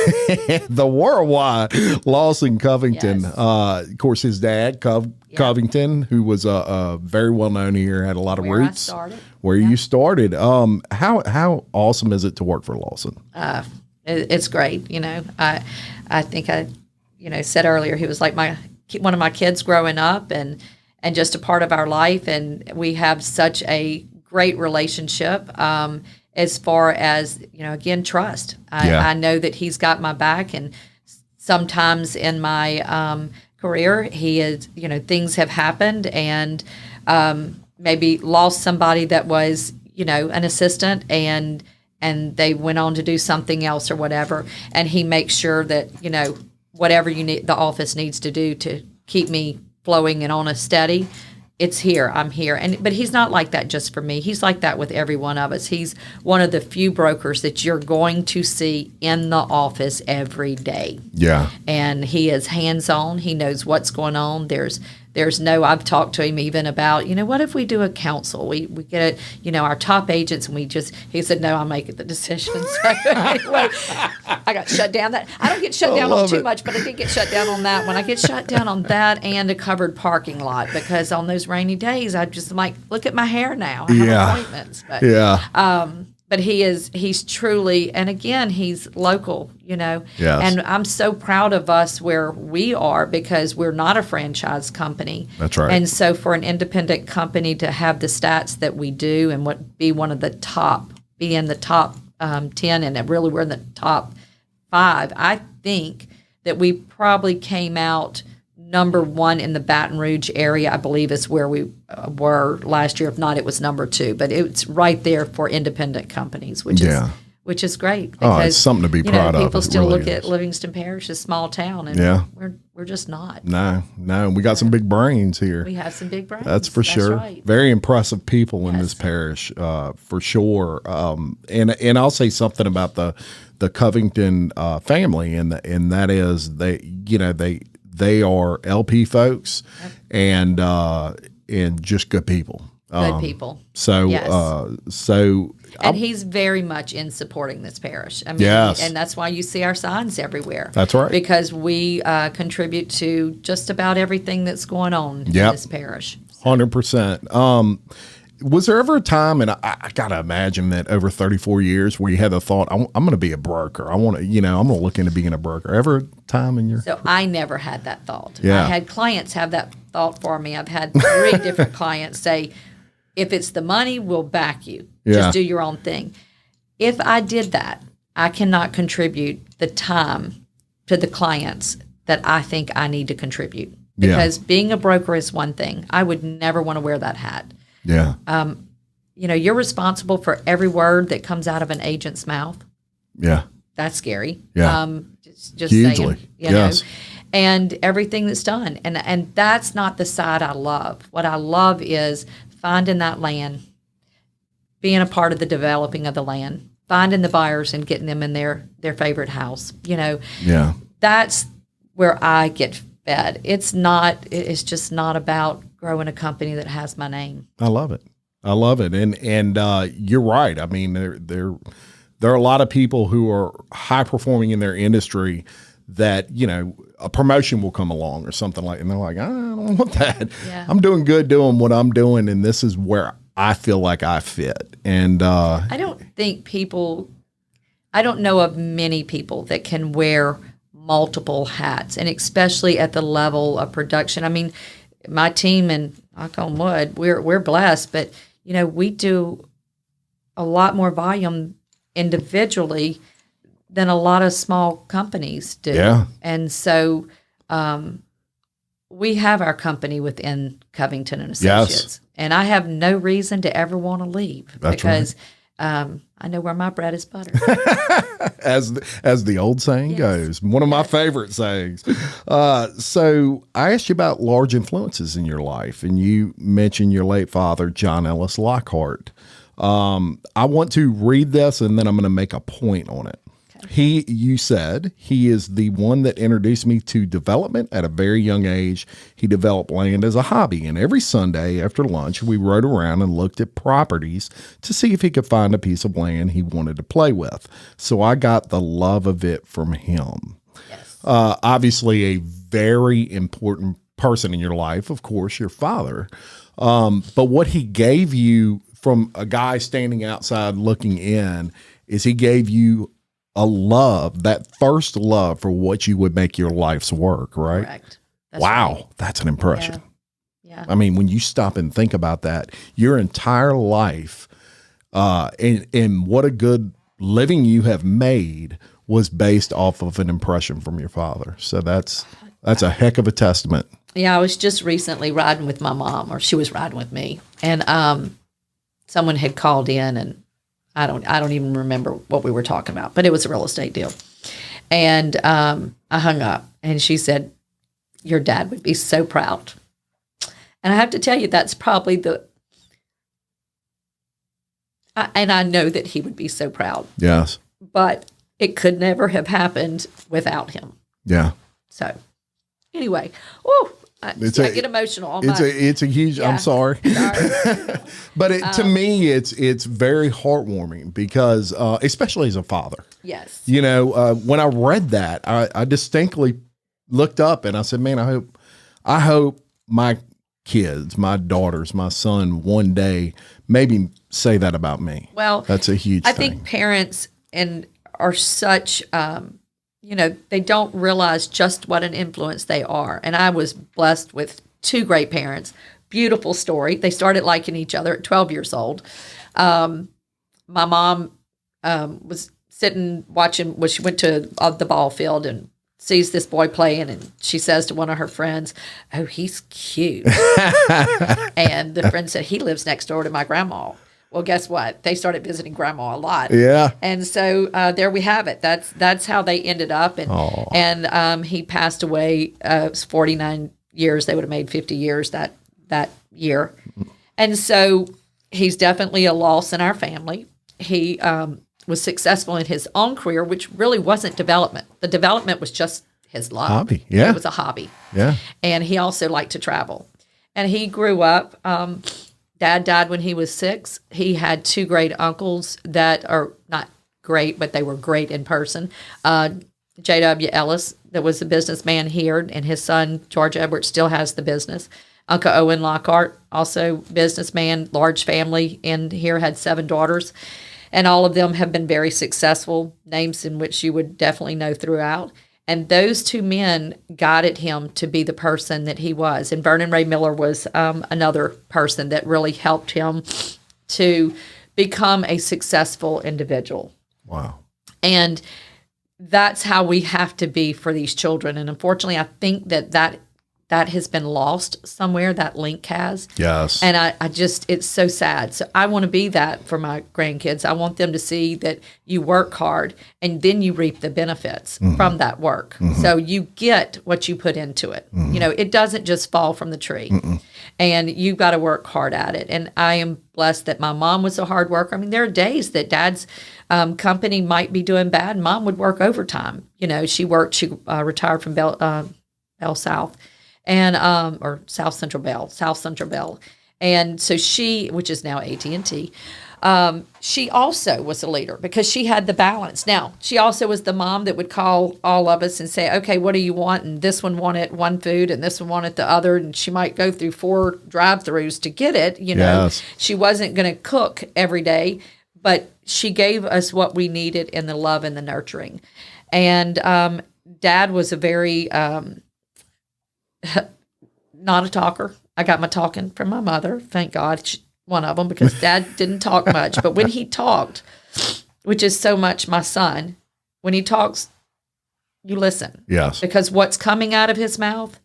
The worldwide Lawson Covington. Yes. Of course, his dad, Covington, who was very well known here, had a lot of Where I roots. started. Where you started. How awesome is it to work for Lawson? It's great. I think I said earlier, he was like one of my kids growing up, and just a part of our life, and we have such a great relationship as far as again, trust. I know that he's got my back, and sometimes in my career, he is things have happened, and maybe lost somebody that was an assistant, and they went on to do something else or whatever, and he makes sure that whatever the office needs to do to keep me flowing and on a steady, it's here. I'm here. But he's not like that just for me. He's like that with every one of us. He's one of the few brokers that you're going to see in the office every day. Yeah. And he is hands-on. He knows what's going on. I've talked to him even about, what if we do a council? We get our top agents, and he said, no, I'm making the decision. So anyway, I got shut down. I don't get shut down on too much, but I did get shut down on that one. I get shut down on that and a covered parking lot, because on those rainy days, I just look at my hair now. I have appointments. But, but he's truly, and again, he's local, Yes. and I'm so proud of us where we are, because we're not a franchise company. That's right. And so for an independent company to have the stats that we do, and be in the top 10, and really we're in the top 5, I think that we probably came out number 1 in the Baton Rouge area, I believe is where we were last year. If not, it was number 2. But it's right there for independent companies, which is great. Because, it's something to be proud of. People still really look at Livingston Parish as a small town, and we're just not. No. We got some big brains here. We have some big brains. That's for sure. Right. Very impressive people in this parish, for sure. And I'll say something about the Covington family, and that is they are LP folks, and just good people. Good people. So, yes. And he's very much in supporting this parish. I mean, yes. And that's why you see our signs everywhere. That's right. Because we contribute to just about everything that's going on in this parish. 100%. Was there ever a time, and I got to imagine that over 34 years, where you had the thought, I'm going to be a broker. I'm going to look into being a broker. Ever a time in your... So I never had that thought. Yeah. I had clients have that thought for me. I've had 3 different clients say, if it's the money, we'll back you. Yeah. Just do your own thing. If I did that, I cannot contribute the time to the clients that I think I need to contribute. Because being a broker is one thing. I would never want to wear that hat. Yeah. You're responsible for every word that comes out of an agent's mouth. Yeah. That's scary. Yeah. Just hugely. saying, you know, and everything that's done. And that's not the side I love. What I love is finding that land, being a part of the developing of the land, finding the buyers and getting them in their favorite house. Yeah. That's where I get fed. It's just not about growing a company that has my name. I love it. And you're right. I mean, there are a lot of people who are high performing in their industry that, a promotion will come along or something like, and they're like, I don't want that. Yeah. I'm doing good doing what I'm doing. And this is where I feel like I fit. And, I don't know of many people that can wear multiple hats, and especially at the level of production. I mean, my team, and knock on wood, we're blessed, but we do a lot more volume individually than a lot of small companies do. Yeah. And so we have our company within Covington and Associates. Yes. And I have no reason to ever want to leave. That's because I know where my bread is buttered. As the old saying goes, one of my favorite sayings. So I asked you about large influences in your life, and you mentioned your late father, John Ellis Lockhart. I want to read this, and then I'm going to make a point on it. You said he is the one that introduced me to development at a very young age. He developed land as a hobby, and every Sunday after lunch, we rode around and looked at properties to see if he could find a piece of land he wanted to play with. So I got the love of it from him. Yes. Obviously a very important person in your life, of course, your father. But what he gave you from a guy standing outside looking in is he gave you a love, that first love for what you would make your life's work, right? Correct. That's wow. right. That's an impression. Yeah. I mean, when you stop and think about that, your entire life, and what a good living you have made was based off of an impression from your father. So that's a heck of a testament. Yeah. I was just recently riding with my mom, or she was riding with me, and someone had called in, and I don't even remember what we were talking about, but it was a real estate deal. And I hung up, and she said, your dad would be so proud. And I have to tell you, that's probably and I know that he would be so proud. Yes. But it could never have happened without him. Yeah. So anyway, I get emotional. It's a huge, Yeah. I'm sorry. But to me, it's very heartwarming because, especially as a father, Yes. when I read that, I distinctly looked up and I said, man, I hope my kids, my daughters, my son one day maybe say that about me. Well, that's a huge thing. I think parents are such, they don't realize just what an influence they are. And I was blessed with two great parents. Beautiful story. They started liking each other at 12 years old. My mom was sitting watching when she went to the ball field and sees this boy playing, and she says to one of her friends, "Oh, he's cute." And the friend said, "He lives next door to my grandma." Well, guess what? They started visiting grandma a lot. Yeah. And so there we have it. That's how they ended up. And he passed away. It was 49 years. They would have made 50 years that year. And so he's definitely a loss in our family. He was successful in his own career, which really wasn't development. The development was just his love. Hobby. Yeah. It was a hobby. Yeah. And he also liked to travel. And he grew up. Dad died when he was 6. He had 2 great uncles that are not great, but they were great in person. J.W. Ellis, that was a businessman here, and his son, George Edwards, still has the business. Uncle Owen Lockhart, also businessman, large family, and here had 7 daughters. And all of them have been very successful, names in which you would definitely know throughout. And those 2 men guided him to be the person that he was. And Vernon Ray Miller was another person that really helped him to become a successful individual. Wow. And that's how we have to be for these children. And unfortunately, I think that has been lost somewhere, that link has. Yes. And I just, it's so sad. So I want to be that for my grandkids. I want them to see that you work hard and then you reap the benefits from that work. So you get what you put into it. It doesn't just fall from the tree. and you've got to work hard at it. And I am blessed that my mom was a hard worker. I mean, there are days that Dad's company might be doing bad. Mom would work overtime. She retired from Bell South and or South Central Bell. And so she, which is now AT&T, she also was a leader because she had the balance. Now, she also was the mom that would call all of us and say, okay, what do you want? And this one wanted one food and this one wanted the other. And she might go through 4 drive-throughs to get it. Yes. She wasn't going to cook every day, but she gave us what we needed in the love and the nurturing. And Dad was a very, not a talker. I got my talking from my mother, thank God. One of them, because Dad didn't talk much. But when he talked, which is so much my son, when he talks, you listen. Yes. Because what's coming out of his mouth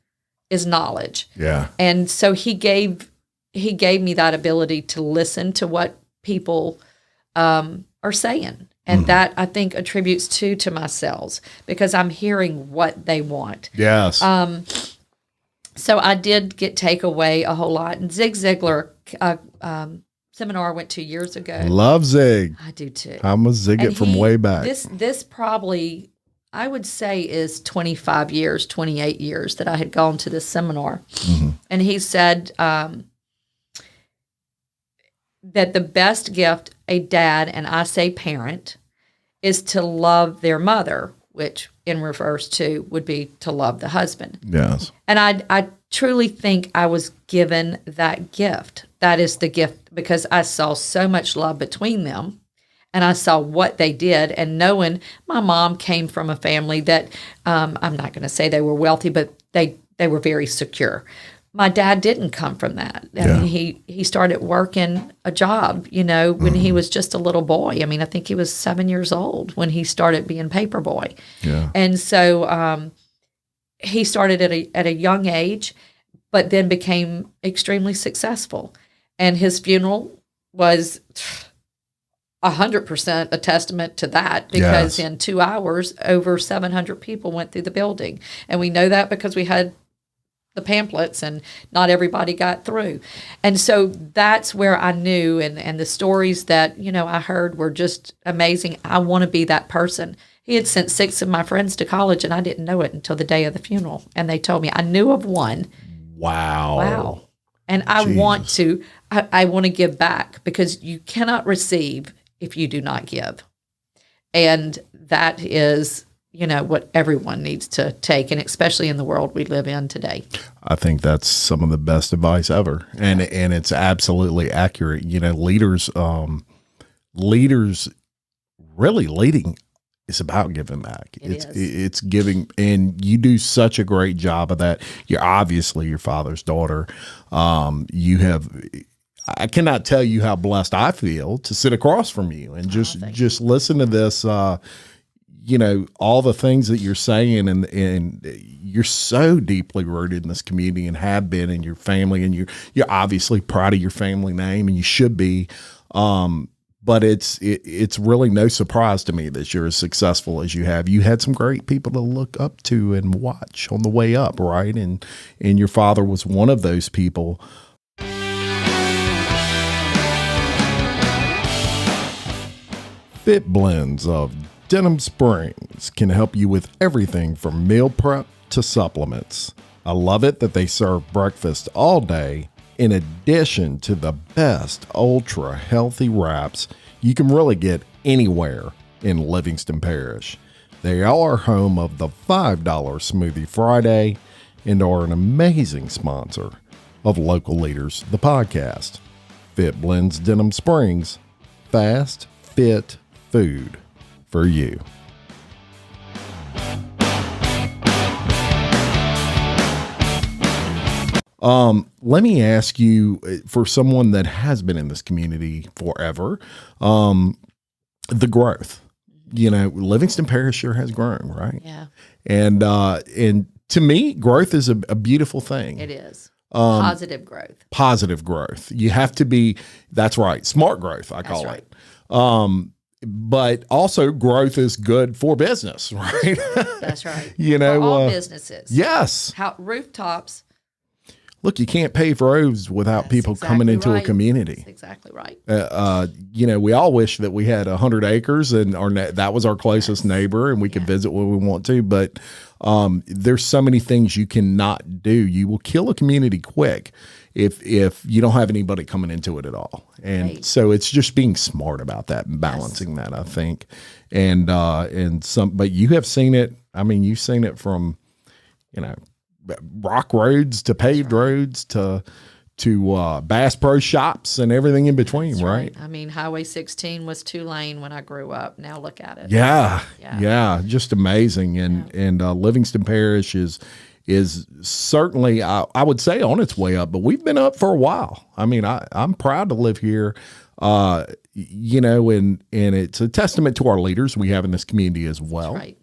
is knowledge. Yeah. And so he gave me that ability to listen to what people are saying. And that, I think, attributes to my sales, because I'm hearing what they want. Yes. So I did get take away a whole lot. And Zig Ziglar seminar I went to years ago. Love Zig. I do too. I'm a Zig from way back. This probably, I would say, is 25 years, 28 years that I had gone to this seminar. Mm-hmm. And he said that the best gift a dad, and I say parent, is to love their mother, which in reverse to would be to love the husband. Yes. And I truly think I was given that gift. That is the gift, because I saw so much love between them, and I saw what they did. And knowing my mom came from a family that, I'm not going to say they were wealthy, but they were very secure. My dad didn't come from that. I mean, he started working a job, when he was just a little boy. I mean, I think he was 7 years old when he started being paper boy. Yeah. And so he started at a young age, but then became extremely successful. And his funeral was 100% a testament to that, because in 2 hours, over 700 people went through the building. And we know that because we had the pamphlets, and not everybody got through. And so that's where I knew, and the stories that, I heard were just amazing. I want to be that person. He had sent 6 of my friends to college, and I didn't know it until the day of the funeral. And they told me. I knew of one. Wow. And I want to give back, because you cannot receive if you do not give. And that is, what everyone needs to take, and especially in the world we live in today. I think that's some of the best advice ever. And it's absolutely accurate. Leaders really leading is about giving back. It's giving, and you do such a great job of that. You're obviously your father's daughter. I cannot tell you how blessed I feel to sit across from you and just listen to this, all the things that you're saying, and you're so deeply rooted in this community and have been in your family, and you're obviously proud of your family name, and you should be. But it's really no surprise to me that you're as successful as you have. You had some great people to look up to and watch on the way up, right? And your father was one of those people. Fit blends of Denham Springs can help you with everything from meal prep to supplements. I love it that they serve breakfast all day, in addition to the best ultra healthy wraps you can really get anywhere in Livingston Parish. They are home of the $5 Smoothie Friday and are an amazing sponsor of Local Leaders, the podcast. Fit Blends Denham Springs, fast, fit food for you. Let me ask you, for someone that has been in this community forever, the growth. Livingston Parish sure has grown, right? Yeah. And to me, growth is a beautiful thing. It is. Positive growth. Positive growth. You have to be, that's right, smart growth, I call it. But also growth is good for business, right? That's right. For all businesses. Yes. Rooftops look, you can't pave roads without That's people exactly coming into a right. community. That's exactly right. We all wish that we had 100 acres and that was our closest neighbor and we could visit when we want to. But there's so many things you cannot do. You will kill a community quick if you don't have anybody coming into it at all. And so it's just being smart about that and balancing that, I think. But you have seen it. I mean, you've seen it from, rock roads to paved roads to Bass Pro Shops and everything in between, right? I mean, Highway 16 was 2-lane when I grew up. Now look at it. Yeah, just amazing. And Livingston Parish is certainly, I would say, on its way up, but we've been up for a while. I mean, I'm proud to live here, and it's a testament to our leaders we have in this community as well. That's right.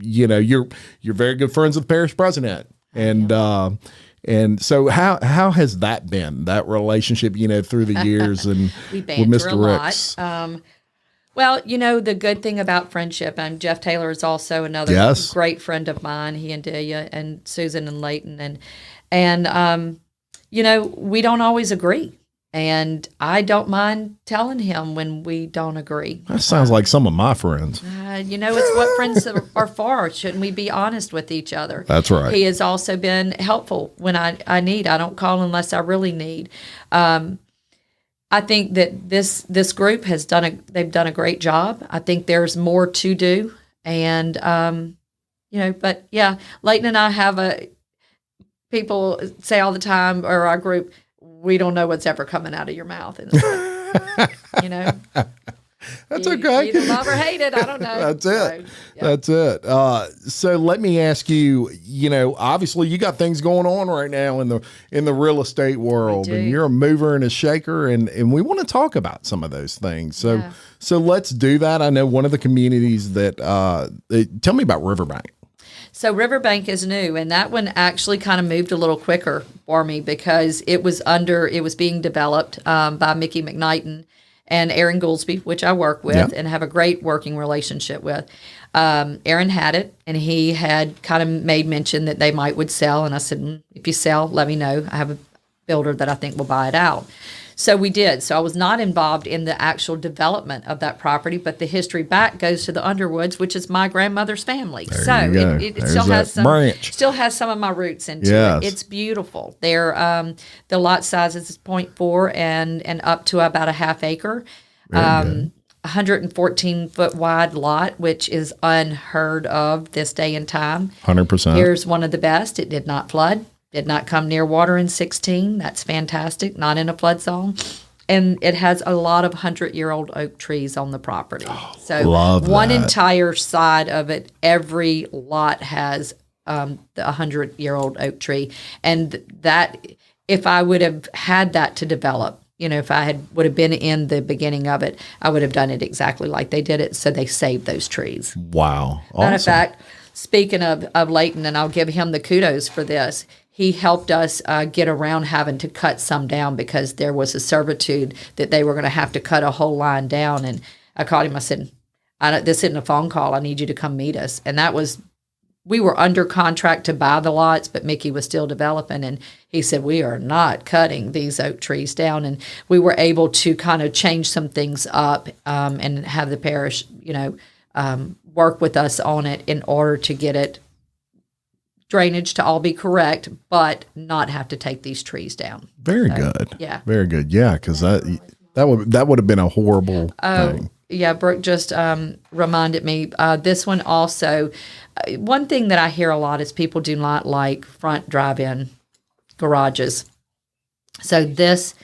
You're very good friends with the parish president, and so how has that been, that relationship, through the years and we with Mr. a lot. Ricks? Well, the good thing about friendship, and Jeff Taylor is also another great friend of mine. He and Delia and Susan and Leighton, and we don't always agree. And I don't mind telling him when we don't agree. That sounds like some of my friends. It's what friends are for. Shouldn't we be honest with each other? That's right. He has also been helpful when I need. I don't call unless I really need. I think that this group they've done a great job. I think there's more to do. And, but yeah, Leighton and I have people say all the time, or our group, we don't know what's ever coming out of your mouth. And that's okay. Either love or hate it. I don't know. That's it. That's it. So let me ask you, obviously you got things going on right now in the real estate world, and you're a mover and a shaker, and we want to talk about some of those things. So let's do that. I know one of the communities that tell me about Riverbank. So Riverbank is new, and that one actually kind of moved a little quicker for me because it was being developed by Mickey McKnighton and Aaron Goolsby, which I work with and have a great working relationship with. Aaron had it, and he had kind of made mention that they would sell, and I said, if you sell, let me know. I have a builder that I think will buy it out. So we did. So I was not involved in the actual development of that property, but the history back goes to the Underwoods, which is my grandmother's family. It still has some of my roots into it. It's beautiful. The lot size is 0.4 and up to about a half acre. 114 foot wide lot, which is unheard of this day and time. 100%. Here's one of the best. It did not flood. Did not come near water in 16. That's fantastic. Not in a flood zone. And it has a lot of 100-year-old oak trees on the property. So one entire side of it, every lot has the 100-year-old oak tree. And that, if I would have had that to develop, if I would have been in the beginning of it, I would have done it exactly like they did it. So they saved those trees. Wow. Awesome. Matter of fact, speaking of Leighton, and I'll give him the kudos for this, he helped us get around having to cut some down because there was a servitude that they were going to have to cut a whole line down. And I called him. I said, this isn't a phone call. I need you to come meet us. And we were under contract to buy the lots, but Mickey was still developing. And he said, we are not cutting these oak trees down. And we were able to kind of change some things up and have the parish, work with us on it in order to get it drainage to all be correct, but not have to take these trees down. Very good. Yeah. Very good. Yeah, because that would have been a horrible thing. Yeah, Brooke just reminded me. This one also, one thing that I hear a lot is people do not like front drive-in garages. So this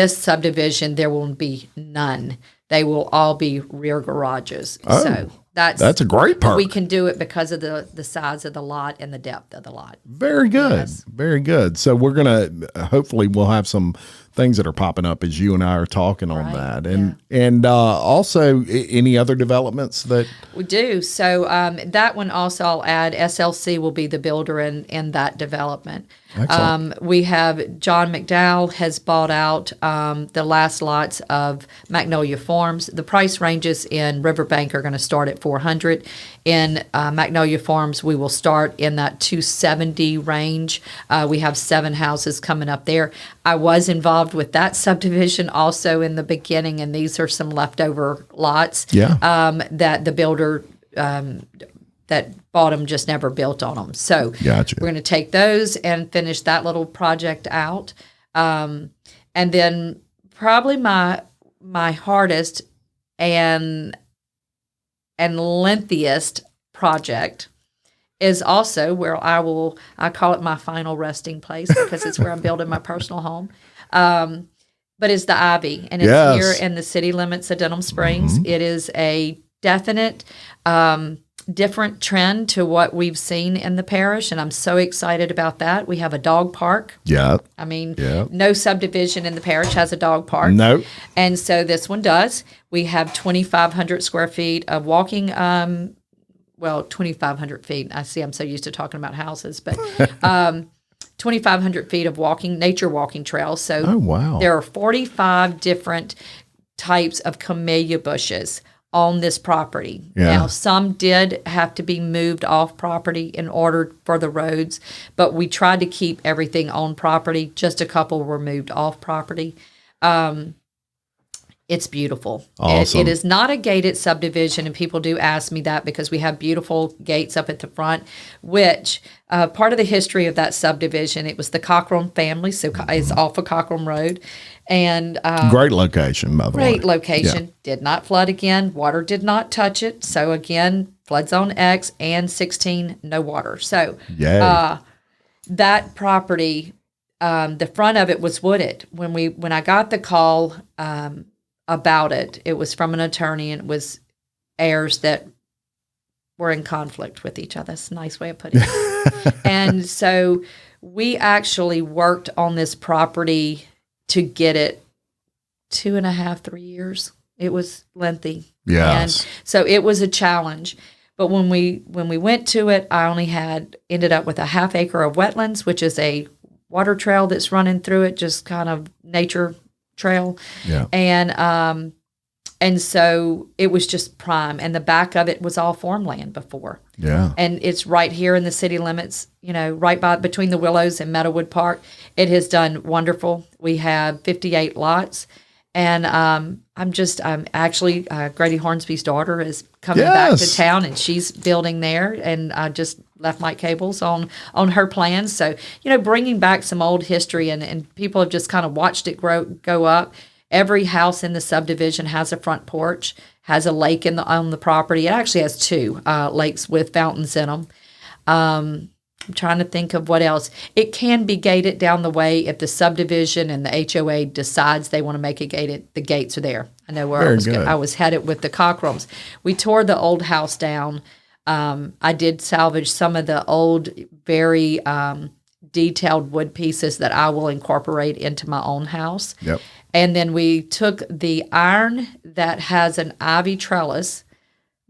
subdivision, there will be none. They will all be rear garages. Oh. So that's a great part. We can do it because of the size of the lot and the depth of the lot. Very good. Yes. Very good. So we're going to, hopefully we'll have some things that are popping up as you and I are talking on Right, that. And also any other developments that We do. So that one also, I'll add, SLC will be the builder in that development. Excellent. We have John McDowell has bought out the last lots of Magnolia Farms. The price ranges in Riverbank are going to start at $400. In Magnolia Farms, we will start in that $270 range. We have 7 houses coming up there. I was involved with that subdivision also in the beginning, and these are some leftover lots that the builder that bought them just never built on them. So Gotcha. we're going to take those and finish that little project out. And then probably my hardest and lengthiest project is also where I call it my final resting place because it's where I'm building my personal home. But it's the Ivy, and it's here in the city limits of Denham Springs. It is a definite different trend to what we've seen in the parish, and I'm so excited about that. We have a dog park. Yeah. I mean, no subdivision in the parish has a dog park. No. And so this one does. We have 2,500 square feet of walking, 2,500 feet. I see I'm so used to talking about houses, but 2,500 feet of nature walking trails. So there are 45 different types of camellia bushes on this property. Now, some did have to be moved off property in order for the roads, but we tried to keep everything on property. Just a couple were moved off property. It's beautiful. Awesome. It is not a gated subdivision, and people do ask me that because we have beautiful gates up at the front, which part of the history of that subdivision, it was the Cockrum family, so it's off of Cockrum Road. And great location, by the way. Great location. Did not flood again. Water did not touch it. So again, flood zone X and 16, no water. So that property, the front of it was wooded. When I got the call about it, it was from an attorney, and it was heirs that were in conflict with each other. That's a nice way of putting it. And so we actually worked on this property to get it 2.5, 3 years. It was lengthy. Yes. And so it was a challenge. But when we went to it, I only ended up with a 1/2 acre of wetlands, which is a water trail that's running through it, just kind of nature trail. Yeah. And so it was just prime. And the back of it was all farmland before. Yeah. And it's right here in the city limits, right between the Willows and Meadowood Park. It has done wonderful. We have 58 lots. And I'm actually, Grady Hornsby's daughter is coming back to town, and she's building there. And I just left Mike Cables on her plans. So, bringing back some old history, and people have just kind of watched it go up. Every house in the subdivision has a front porch, has a lake on the property. It actually has 2 lakes with fountains in them. I'm trying to think of what else. It can be gated down the way if the subdivision and the HOA decides they want to make it gated. The gates are there. I know where I was headed with the Cockrums. We tore the old house down. I did salvage some of the old, very detailed wood pieces that I will incorporate into my own house. Yep. And then we took the iron that has an ivy trellis.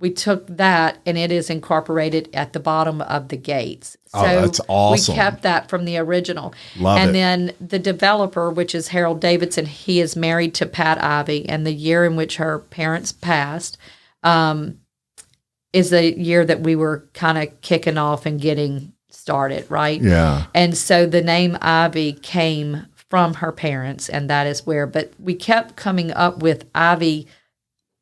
We took that, and it is incorporated at the bottom of the gates. So that's awesome. We kept that from the original. Love and it. then the developer, which is Harold Davidson, he is married to Pat Ivy, and the year in which her parents passed is the year that we were kind of kicking off and getting started, right? Yeah. And so the name Ivy came from her parents, and that is where. But we kept coming up with Ivy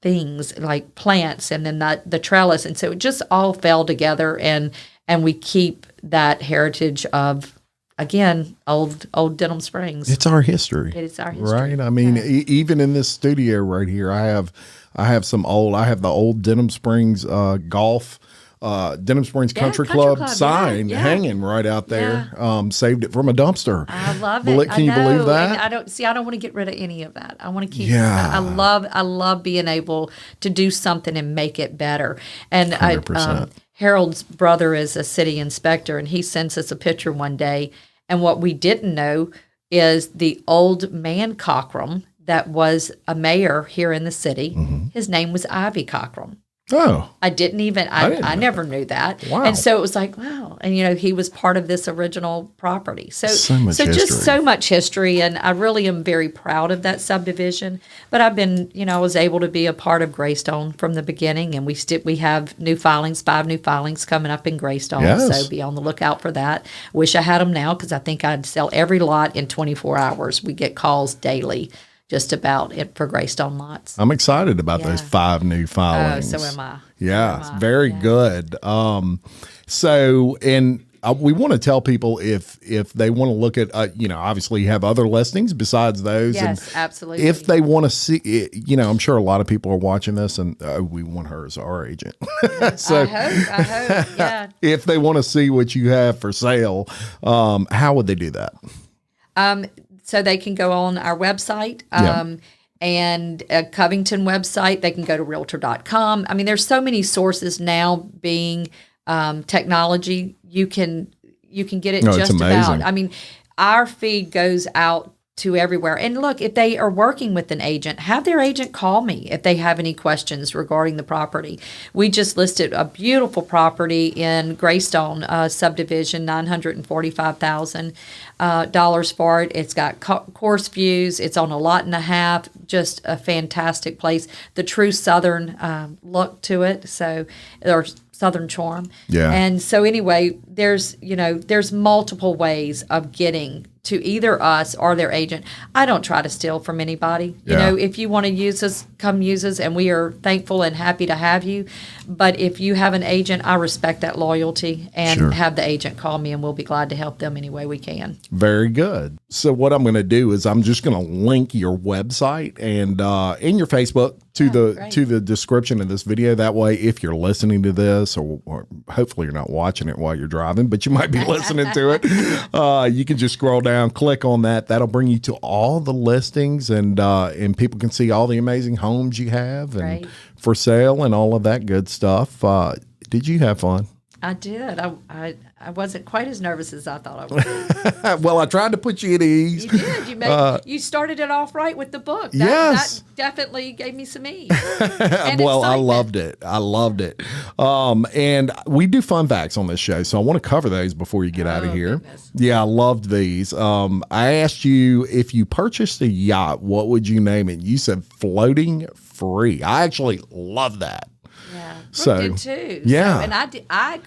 things like plants, and then the trellis, and so it just all fell together, and we keep that heritage of, again, old Denham Springs. It's our history. It is our history, right? I mean, even in this studio right here, I have the old Denham Springs golf. Denham Springs Country Club sign hanging right out there. Saved it from a dumpster. I love it. Can you believe that? And I don't want to get rid of any of that. I want to keep. Yeah. I love being able to do something and make it better. And 100%. Harold's brother is a city inspector, and he sends us a picture one day. And what we didn't know, is the old man Cockrum that was a mayor here in the city. His name was Ivy Cockrum. Oh, I didn't even, I know. never knew that. Wow. And so it was like, wow. And, he was part of this original property. So much history. just so much history. And I really am very proud of that subdivision. But I've been, I was able to be a part of Greystone from the beginning. And we have new filings, 5 new filings coming up in Greystone. Yes. So be on the lookout for that. Wish I had them now because I think I'd sell every lot in 24 hours. We get calls daily just about it for Greystone lots. I'm excited about those 5 new filings. So am I. Yeah, it's very good. So, and we want to tell people if they want to look at, obviously you have other listings besides those. Yes, and absolutely. If they want to see, I'm sure a lot of people are watching this and we want her as our agent. So I hope, yeah. If they want to see what you have for sale, how would they do that? So they can go on our website and a Covington website. They can go to Realtor.com. I mean, there's so many sources now being technology. You can get it just about. I mean, our feed goes out to everywhere. And look, if they are working with an agent, have their agent call me if they have any questions regarding the property. We just listed a beautiful property in Greystone subdivision, $945,000 for it. It's got course views. It's on a lot and a half. Just a fantastic place. The true southern look to it. So there's southern charm. Yeah. And so anyway, there's multiple ways of getting to either us or their agent. I don't try to steal from anybody. If you want to use us, come use us, and we are thankful and happy to have you. But if you have an agent, I respect that loyalty and have the agent call me, and we'll be glad to help them any way we can. Very good. So what I'm going to do is I'm just going to link your website and in your Facebook to the description of this video. That way, if you're listening to this, or hopefully you're not watching it while you're driving, but you might be listening to it, you can just scroll down, click on that. That'll bring you to all the listings, and people can see all the amazing homes you have and for sale and all of that good stuff. Did you have fun? I did. I wasn't quite as nervous as I thought I would be. Well, I tried to put you at ease. You did. You started it off right with the book. Yes. That definitely gave me some ease. Well, I loved it. And we do fun facts on this show, so I want to cover those before you get out of here. Goodness. Yeah, I loved these. I asked you, if you purchased a yacht, what would you name it? You said Floating Free. I actually love that. Yeah, Brooke So, did too. yeah. So, and I did. I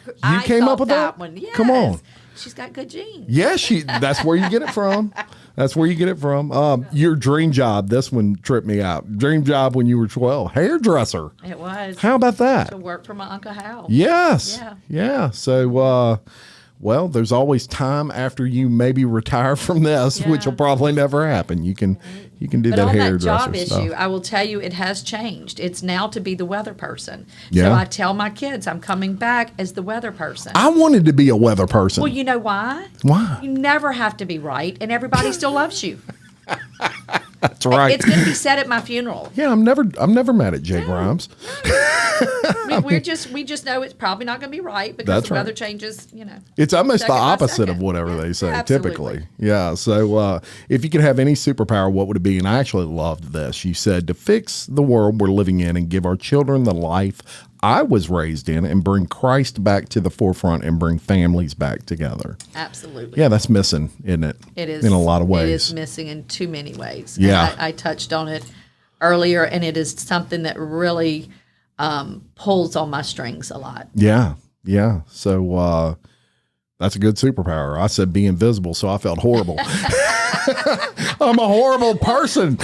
came thought up with that one. Yes. Come on. She's got good genes. Yeah, that's where you get it from. That's where you get it from. Your dream job, this one tripped me out. Dream job when you were 12, hairdresser. It was. How about that? To work for my Uncle Hal. Yes. Yeah. So, well, there's always time after you maybe retire from this, which will probably never happen. You can do But that on that hairdresser job stuff. issue, I will tell you it has changed. It's now to be the weather person. Yeah. So I tell my kids I'm coming back as the weather person. I wanted to be a weather person. Well, you know why? Why? You never have to be right, and everybody still loves you. That's right. It's going to be said at my funeral. Yeah, I'm never mad at Jay Grimes. We just know it's probably not going to be right because That's the right. weather changes. It's almost the second by opposite of second. whatever they say, Absolutely. typically. Yeah. So if you could have any superpower, what would it be? And I actually loved this. You said to fix the world we're living in and give our children the life I was raised in and bring Christ back to the forefront and bring families back together. Absolutely. Yeah, that's missing, isn't it? It is. In a lot of ways. It is missing in too many ways. Yeah. And I touched on it earlier, and it is something that really pulls on my strings a lot. Yeah. Yeah. So that's a good superpower. I said be invisible, so I felt horrible. I'm a horrible person.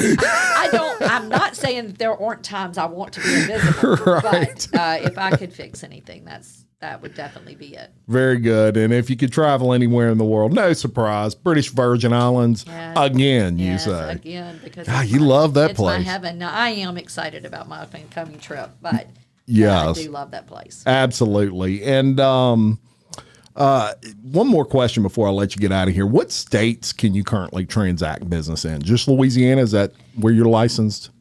I'm not saying that there aren't times I want to be invisible, Right. but if I could fix anything, that would definitely be it. Very good. And if you could travel anywhere in the world, no surprise, British Virgin Islands, again, you say. Again, because You love that it's place. my heaven. Now, I am excited about my coming trip, but Yes. I do love that place. Absolutely. And one more question before I let you get out of here. What states can you currently transact business in? Just Louisiana? Is that where you're licensed?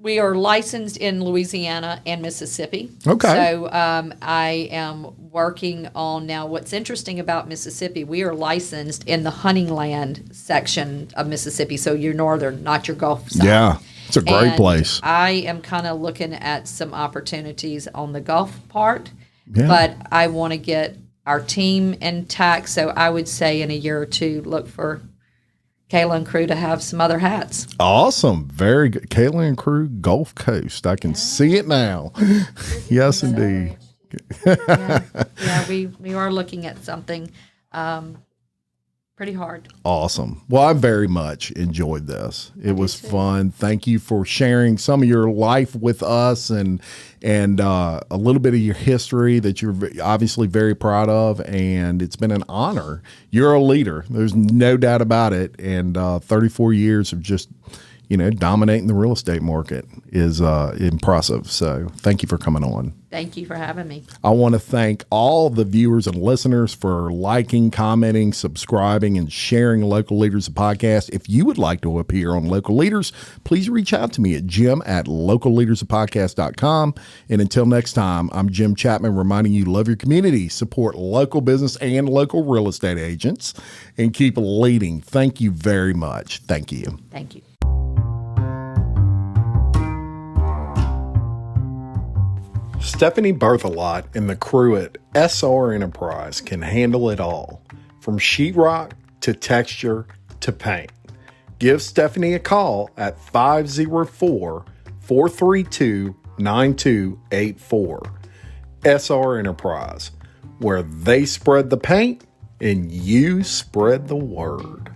We are licensed in Louisiana and Mississippi. Okay. So I am working on now. What's interesting about Mississippi, we are licensed in the hunting land section of Mississippi. So you're northern, not your Gulf side. Yeah, it's a great And place. I am kind of looking at some opportunities on the Gulf part, Yeah. but I want to get our team intact. So I would say in a year or two, look for Kayla and Krewe to have some other hats. Awesome. Very good. Kayla and Krewe, Gulf Coast. I can see it now. Yes, indeed. Yeah, we are looking at something pretty hard. Awesome. Well, I very much enjoyed this. It was fun. Thank you for sharing some of your life with us and a little bit of your history that you're obviously very proud of. And it's been an honor. You're a leader. There's no doubt about it. And 34 years of just, dominating the real estate market is impressive. So thank you for coming on. Thank you for having me. I want to thank all the viewers and listeners for liking, commenting, subscribing, and sharing Local Leaders, the podcast. If you would like to appear on Local Leaders, please reach out to me at jim@localleadersthepodcast.com. And until next time, I'm Jim Chapman, reminding you, love your community, support local business and local real estate agents, and keep leading. Thank you very much. Thank you. Thank you. Stephanie Berthelot and the crew at SR Enterprise can handle it all, from sheetrock to texture to paint. Give Stephanie a call at 504-432-9284. SR Enterprise, where they spread the paint and you spread the word.